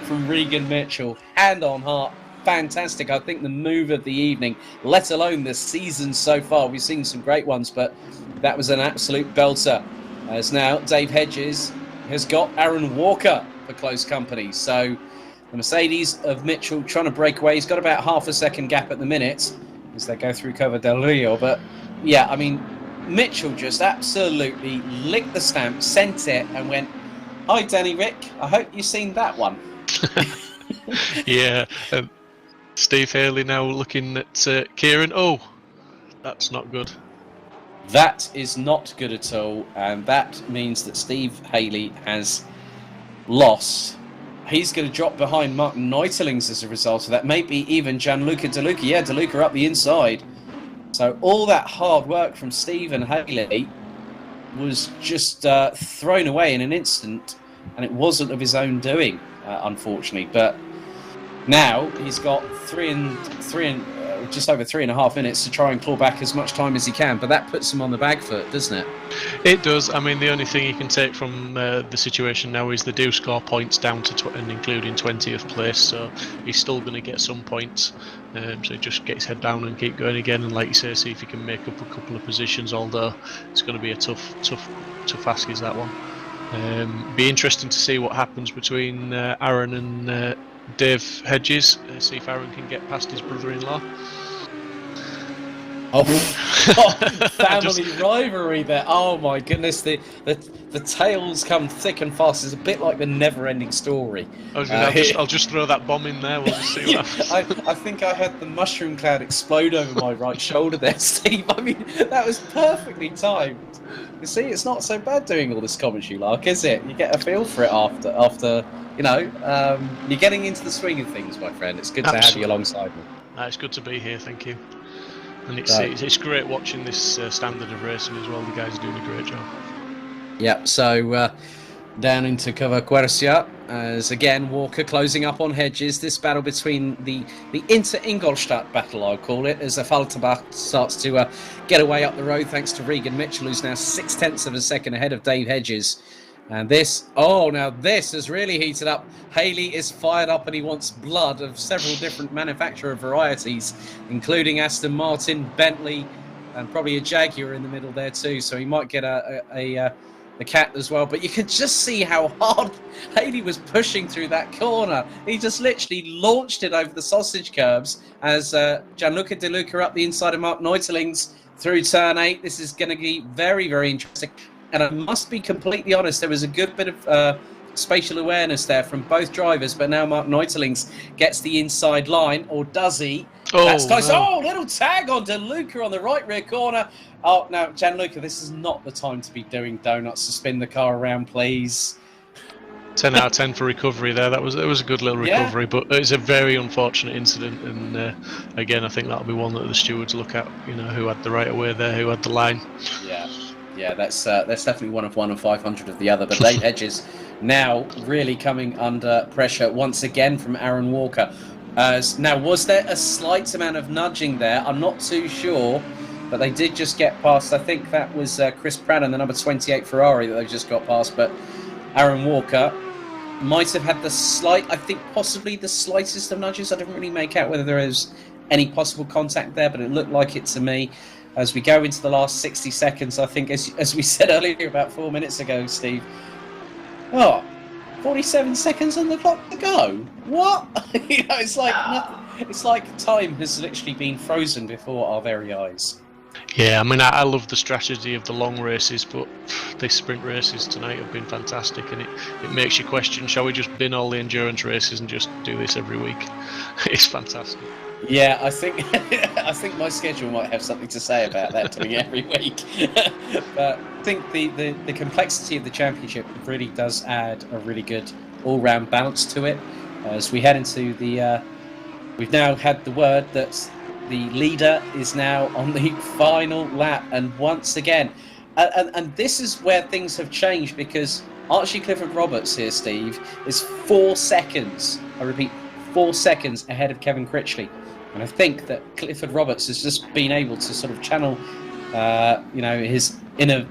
from Regan Mitchell. Hand on heart. Fantastic. I think the move of the evening, let alone the season so far. We've seen some great ones, but that was an absolute belter. As now Dave Hedges has got Aaron Walker for close company. So the Mercedes of Mitchell trying to break away. He's got about half a second gap at the minute as they go through Cova del Rio. But yeah, I mean, Mitchell just absolutely licked the stamp, sent it, and went, "Hi, Danny Rick. I hope you've seen that one." Yeah. Steve Haley now looking at Kieran. Oh, that's not good. That is not good at all, and that means that Steve Haley has lost. He's going to drop behind Mark Neutelings as a result of that. Maybe even Gianluca DeLuca. Yeah, DeLuca up the inside. So all that hard work from Stephen Haley was just thrown away in an instant, and it wasn't of his own doing, unfortunately. But now he's got just over 3.5 minutes to try and claw back as much time as he can, but that puts him on the back foot, doesn't it? It does. I mean, the only thing you can take from the situation now is they do score points down to and including 20th place, so he's still going to get some points. So just get his head down and keep going again, and like you say, see if he can make up a couple of positions. Although it's going to be a tough ask, is that one. Be interesting to see what happens between Aaron and Dave Hedges, see if Aaron can get past his brother-in-law. Oh, family rivalry there. Oh my goodness, the tales come thick and fast. It's a bit like the never-ending story. I'll just throw that bomb in there. We'll just see what happens. I think I heard the mushroom cloud explode over my right shoulder there, Steve. I mean, that was perfectly timed. You see, it's not so bad doing all this commentary, Lark, is it? You get a feel for it after. You know, you're getting into the swing of things, my friend. It's good to have you alongside me. It's good to be here, thank you. And it's great watching this standard of racing as well. The guys are doing a great job. Yep, so down into Cova Quercia, as again Walker closing up on Hedges. This battle between the Inter-Ingolstadt battle, I'll call it, as Falterbach starts to get away up the road thanks to Regan Mitchell, who's now 0.6 of a second ahead of Dave Hedges. And this has really heated up. Haley is fired up and he wants blood of several different manufacturer varieties, including Aston Martin, Bentley, and probably a Jaguar in the middle there too. So he might get a Cat as well. But you could just see how hard Haley was pushing through that corner. He just literally launched it over the sausage curbs as Gianluca DeLuca up the inside of Mark Neutelings through turn 8. This is going to be very, very interesting. And I must be completely honest, there was a good bit of spatial awareness there from both drivers, but now Mark Neutelings gets the inside line, or does he? Oh, that's close. no. Oh, little tag on DeLuca on the right rear corner. Oh, now, Gianluca, this is not the time to be doing donuts, to spin the car around, please. 10 out of 10 for recovery there. It was a good little recovery, but it's a very unfortunate incident. And again, I think that'll be one that the stewards look at. You know, who had the right of way there, who had the line. Yeah, that's definitely one and 500 of the other. But Dave Hedges now really coming under pressure once again from Aaron Walker. Now, was there a slight amount of nudging there? I'm not too sure, but they did just get past. I think that was Chris Pratt and the number 28 Ferrari that they've just got past, but Aaron Walker might have had I think possibly the slightest of nudges. I didn't really make out whether there was any possible contact there, but it looked like it to me. As we go into the last 60 seconds, I think, as we said earlier about 4 minutes ago, Steve, 47 seconds on the clock to go. What? It's like time has literally been frozen before our very eyes. Yeah, I mean, I love the strategy of the long races, but the sprint races tonight have been fantastic, and it makes you question, shall we just bin all the endurance races and just do this every week? It's fantastic. Yeah, I think my schedule might have something to say about that doing every week. But I think the complexity of the championship really does add a really good all-round balance to it. As we head into we've now had the word that the leader is now on the final lap, and once again, and this is where things have changed, because Archie Clifford Roberts here, Steve, is 4 seconds. I repeat, 4 seconds ahead of Kevin Critchley. And I think that Clifford Roberts has just been able to sort of channel, his inner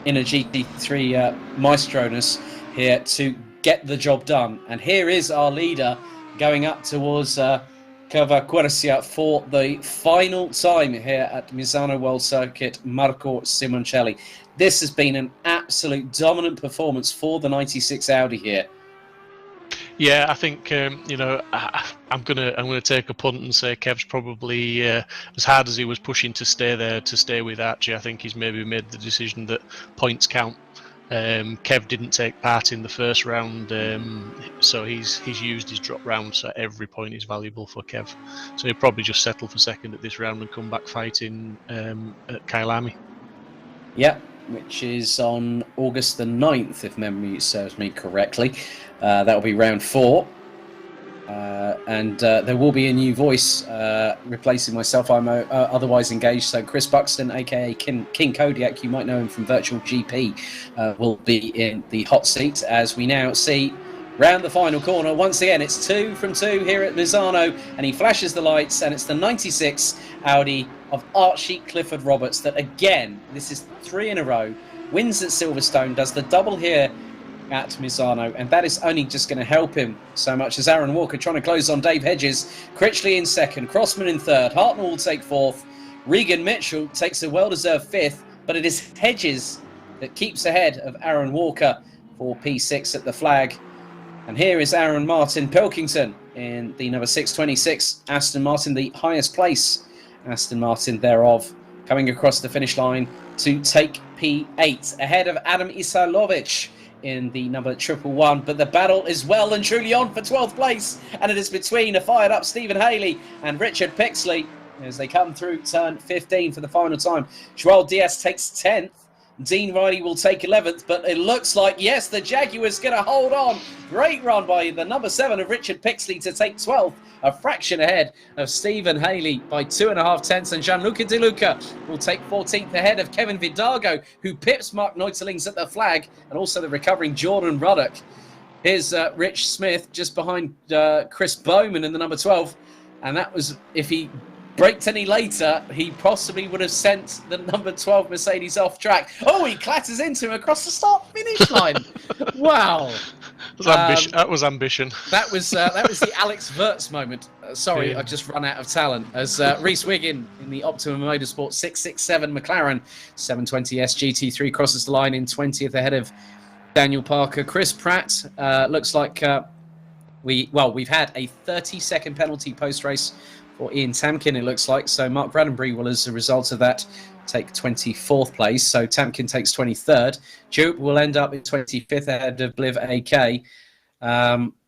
GT3 maestro-ness here to get the job done. And here is our leader going up towards Curva Quercia for the final time here at Misano World Circuit, Marco Simoncelli. This has been an absolute dominant performance for the 96 Audi here. Yeah, I think I'm gonna take a punt and say Kev's probably as hard as he was pushing to stay there, to stay with Archie. I think he's maybe made the decision that points count. Kev didn't take part in the first round, so he's used his drop round, so every point is valuable for Kev. So he'll probably just settle for second at this round and come back fighting at Kyalami. Yep, which is on August the 9th, if memory serves me correctly. That will be round 4. And there will be a new voice replacing myself. I'm otherwise engaged. So Chris Buxton, aka King Kodiak, you might know him from Virtual GP, will be in the hot seat as we now see round the final corner. Once again, it's 2 from 2 here at Misano, and he flashes the lights, and it's the 96 Audi of Archie Clifford Roberts that, again, this is 3 in a row, wins at Silverstone, does the double here at Misano, and that is only just going to help him so much as Aaron Walker trying to close on Dave Hedges. Critchley in second, Crossman in third, Hartnell will take fourth, Regan Mitchell takes a well-deserved fifth, but it is Hedges that keeps ahead of Aaron Walker for P6 at the flag. And here is Aaron Martin Pilkington in the number 626 Aston Martin, the highest place Aston Martin thereof, coming across the finish line to take P8 ahead of Adam Isalovic in the number 111, but the battle is well and truly on for 12th place, and it is between a fired up Stephen Haley and Richard Pixley as they come through turn 15 for the final time. Joel Diaz takes 10th, Dean Riley will take 11th, but it looks like, yes, the Jaguar's going to hold on. Great run by the number 7 of Richard Pixley to take 12th, a fraction ahead of Stephen Haley by 2.5 tenths, and Gianluca De Luca will take 14th ahead of Kevin Vidago, who pips Mark Neutelings at the flag, and also the recovering Jordan Ruddock. Here's Rich Smith just behind Chris Bowman in the number 12, and that was, if he braked any later, he possibly would have sent the number 12 Mercedes off track. Oh, he clatters into him across the start-finish line. Wow. That was ambition. That was the Alex Wirtz moment. Sorry, yeah. I just run out of talent. As Reese Wiggin in the Optimum Motorsport 667 McLaren 720S GT3 crosses the line in 20th ahead of Daniel Parker. Chris Pratt looks like we've had a 30-second penalty post-race for Ian Tamkin, it looks like. So Mark Bradenbury will, as a result of that, take 24th place. So Tamkin takes 23rd. Jupe will end up in 25th ahead of Bliv AK.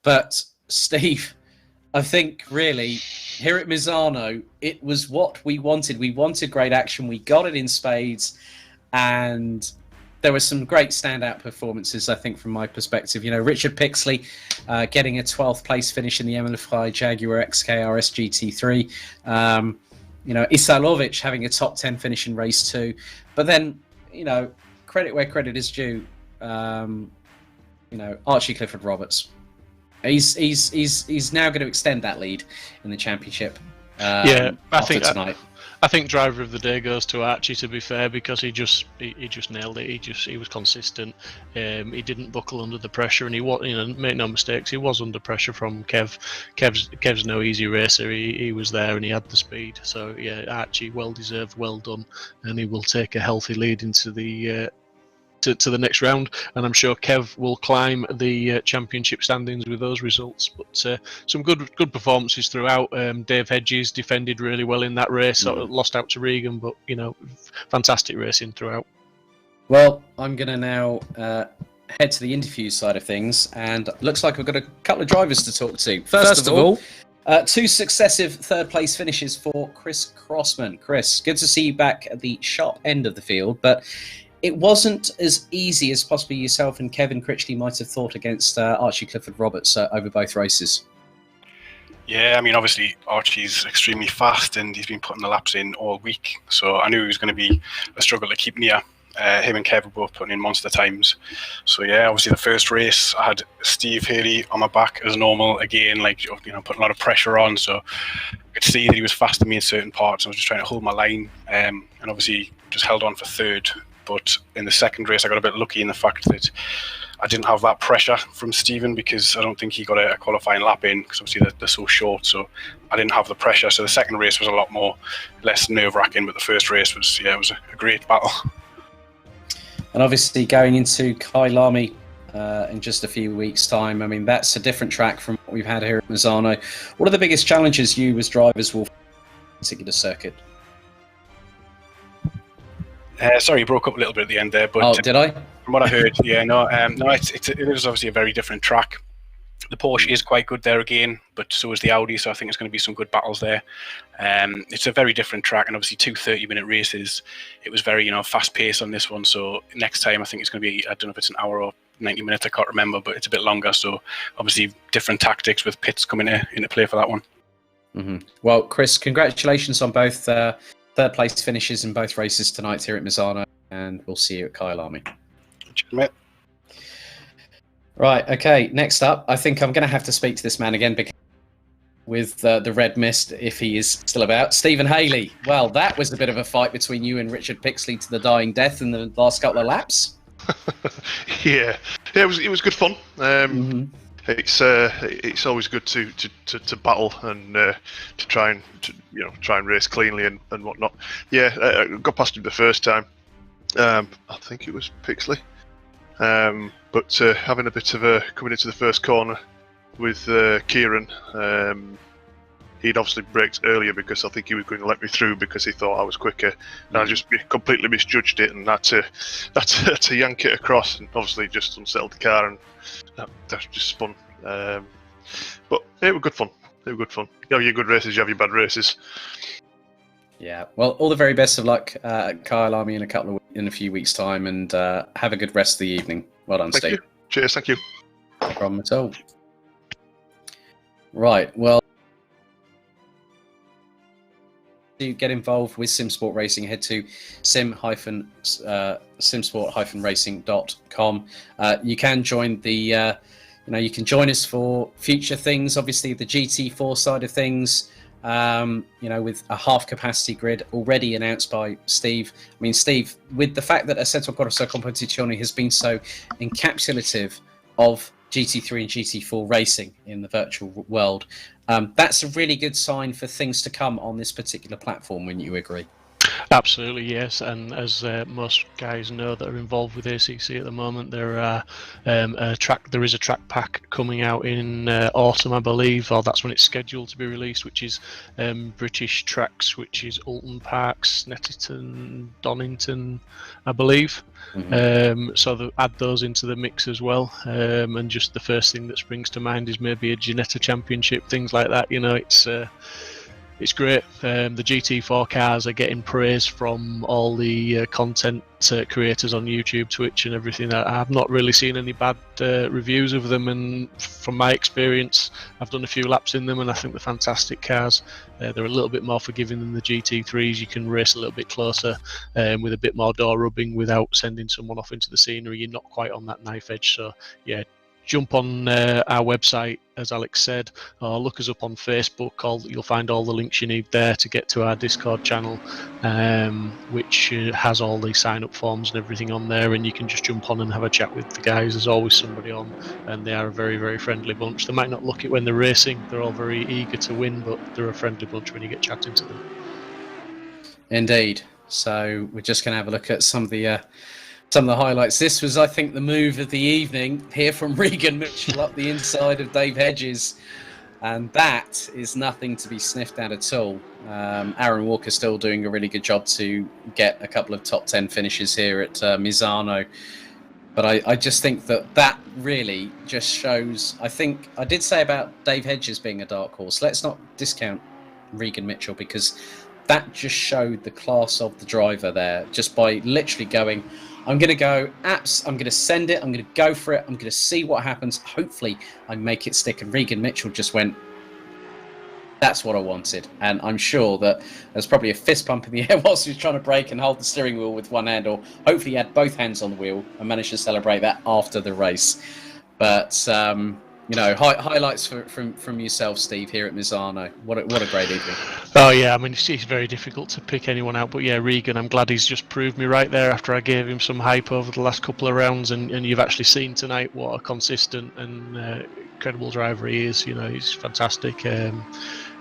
But Steve, I think really here at Misano, it was what we wanted. We wanted great action. We got it in spades, and there were some great standout performances, I think, from my perspective. You know, Richard Pixley getting a 12th place finish in the MLFI Jaguar XKR GT3. You know, Isalovic having a top 10 finish in race 2. But then, you know, credit where credit is due. You know, Archie Clifford Roberts. He's now going to extend that lead in the championship. Tonight. I think driver of the day goes to Archie, to be fair, because he just nailed it. He was consistent. He didn't buckle under the pressure, and he was, make no mistakes, he was under pressure from Kev. Kev's no easy racer. He was there and he had the speed. So yeah, Archie, well deserved, well done, and he will take a healthy lead into the to the next round, and I'm sure Kev will climb the championship standings with those results. But some good performances throughout. Dave Hedges defended really well in that race. Sort of lost out to Regan, but fantastic racing throughout. Well, I'm going to now head to the interview side of things, and looks like we've got a couple of drivers to talk to. First of all, 2 successive third-place finishes for Chris Crossman. Chris, good to see you back at the sharp end of the field, but it wasn't as easy as possibly yourself and Kevin Critchley might have thought against Archie Clifford-Roberts over both races. Yeah, I mean, obviously Archie's extremely fast and he's been putting the laps in all week, so I knew it was going to be a struggle to keep near. Him and Kev were both putting in monster times. So yeah, obviously the first race I had Steve Haley on my back as normal again, putting a lot of pressure on, so I could see that he was faster than me in certain parts. I was just trying to hold my line, and obviously just held on for third. But in the second race, I got a bit lucky in the fact that I didn't have that pressure from Stephen, because I don't think he got a qualifying lap in, because obviously they're so short. So I didn't have the pressure. So the second race was a lot less nerve-wracking, but the first race was, it was a great battle. And obviously going into Kyalami in just a few weeks' time, I mean, that's a different track from what we've had here at Misano. What are the biggest challenges you as drivers will face in this particular circuit? Sorry, you broke up a little bit at the end there. But did I? From what I heard, it is obviously a very different track. The Porsche is quite good there again, but so is the Audi, so I think it's going to be some good battles there. It's a very different track, and obviously 2 30-minute races. It was very, fast pace on this one, so next time I think it's going to be, I don't know if it's an hour or 90 minutes, I can't remember, but it's a bit longer, so obviously different tactics with pits coming into play for that one. Mm-hmm. Well, Chris, congratulations on both third-place finishes in both races tonight here at Misano, and we'll see you at Kyalami. Cheers, mate. Right, okay, next up, I think I'm going to have to speak to this man again because with the red mist, if he is still about. Stephen Haley. Well, that was a bit of a fight between you and Richard Pixley to the dying death in the last couple of laps. Yeah, it was good fun. It's always good to battle and to try and race cleanly and whatnot. Yeah, I got past him the first time. I think it was Pixley. But having a bit of a coming into the first corner with Kieran, he'd obviously braked earlier because I think he was going to let me through because he thought I was quicker, and I just completely misjudged it and had to yank it across, and obviously just unsettled the car, and that just spun. But it was good fun. You have your good races, you have your bad races. Yeah, well, all the very best of luck at Kyalami in a few weeks' time, and have a good rest of the evening. Well done, Steve. Thank you. Cheers, thank you. No problem at all. Right, well, to get involved with Simsport Racing, head to simsport-racing.com. You can join the, you can join us for future things. Obviously, the GT4 side of things. With a half-capacity grid already announced by Steve. I mean, Steve, with the fact that Assetto Corsa Competizione has been so encapsulative of GT3 and GT4 racing in the virtual world, that's a really good sign for things to come on this particular platform, wouldn't you agree? Absolutely, yes. And as most guys know that are involved with ACC at the moment, there is a track pack coming out in autumn, I believe, or that's when it's scheduled to be released, which is British tracks, which is Alton Parks, Netterton, Donington, I believe. So add those into the mix as well. And just the first thing that springs to mind is maybe a Ginetta Championship, things like that. It's great. The GT4 cars are getting praise from all the content creators on YouTube, Twitch and everything. I've not really seen any bad reviews of them, and from my experience, I've done a few laps in them and I think they're fantastic cars. They're a little bit more forgiving than the GT3s. You can race a little bit closer with a bit more door rubbing without sending someone off into the scenery. You're not quite on that knife edge. So yeah, jump on our website, as Alex said, or look us up on Facebook. You'll find all the links you need there to get to our Discord channel, which has all the sign-up forms and everything on there, and you can just jump on and have a chat with the guys. There's always somebody on, and they are a very, very friendly bunch. They might not look it when they're racing. They're all very eager to win, but they're a friendly bunch when you get chatting to them. Indeed. So we're just going to have a look at some of the highlights. This was, I think, the move of the evening here from Regan Mitchell up the inside of Dave Hedges, and that is nothing to be sniffed at at all. Aaron Walker still doing a really good job to get a couple of top 10 finishes here at Misano. But I just think that really just shows, I think I did say about Dave Hedges being a dark horse. Let's not discount Regan Mitchell, because that just showed the class of the driver there, just by literally going, I'm going to go apps, I'm going to send it, I'm going to go for it, I'm going to see what happens. Hopefully I make it stick. And Regan Mitchell just went, that's what I wanted. And I'm sure that there's probably a fist pump in the air whilst he was trying to brake and hold the steering wheel with one hand, or hopefully he had both hands on the wheel and managed to celebrate that after the race. But highlights from yourself, Steve, here at Misano. What a great evening. Oh yeah, I mean it's very difficult to pick anyone out, but yeah, Regan, I'm glad he's just proved me right there after I gave him some hype over the last couple of rounds, and you've actually seen tonight what a consistent and incredible driver he is. He's fantastic.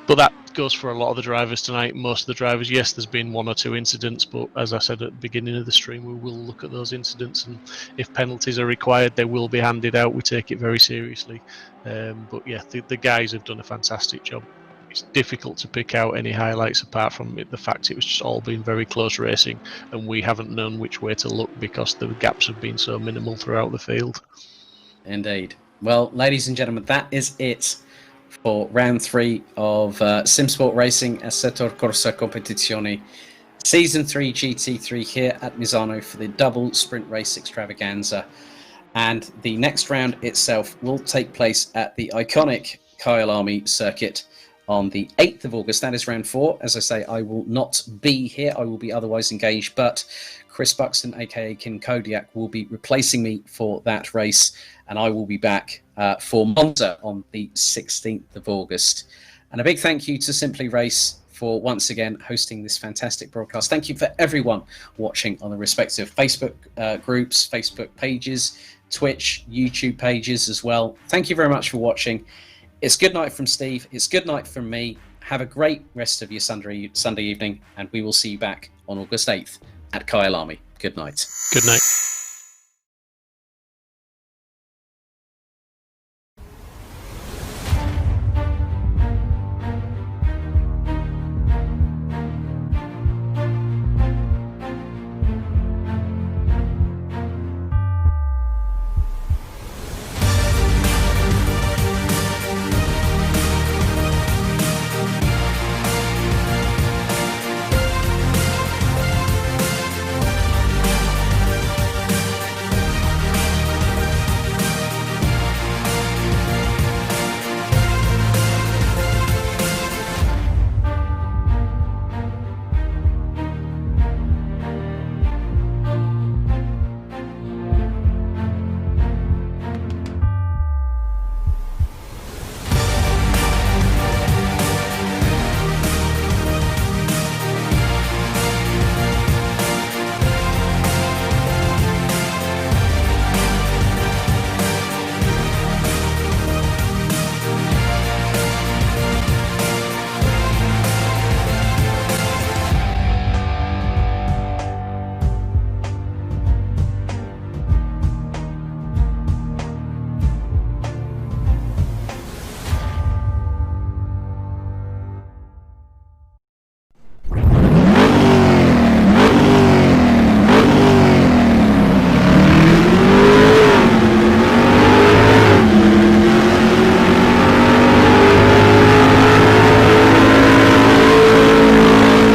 But that goes for a lot of the drivers tonight. Most of the drivers, yes, there's been one or two incidents, but as I said at the beginning of the stream, we will look at those incidents, and if penalties are required, they will be handed out. We take it very seriously. But yeah, the guys have done a fantastic job. It's difficult to pick out any highlights apart from the fact it was just all been very close racing, and we haven't known which way to look because the gaps have been so minimal throughout the field. Indeed. Well, ladies and gentlemen, that is it for round 3 of Simsport Racing Assetto Corsa Competizione Season 3 GT3 here at Misano for the double sprint race extravaganza. And the next round itself will take place at the iconic Kyalami circuit on the 8th of August. That is round 4. As I say, I will not be here. I will be otherwise engaged, but Chris Buxton, aka Kim Kodiak, will be replacing me for that race, and I will be back for Monza on the 16th of August. And a big thank you to Simply Race for once again hosting this fantastic broadcast. Thank you for everyone watching on the respective Facebook groups, Facebook pages, Twitch, YouTube pages as well. Thank you very much for watching. It's good night from Steve. It's good night from me. Have a great rest of your Sunday evening, and we will see you back on August 8th at Kyalami. Good night. Good night.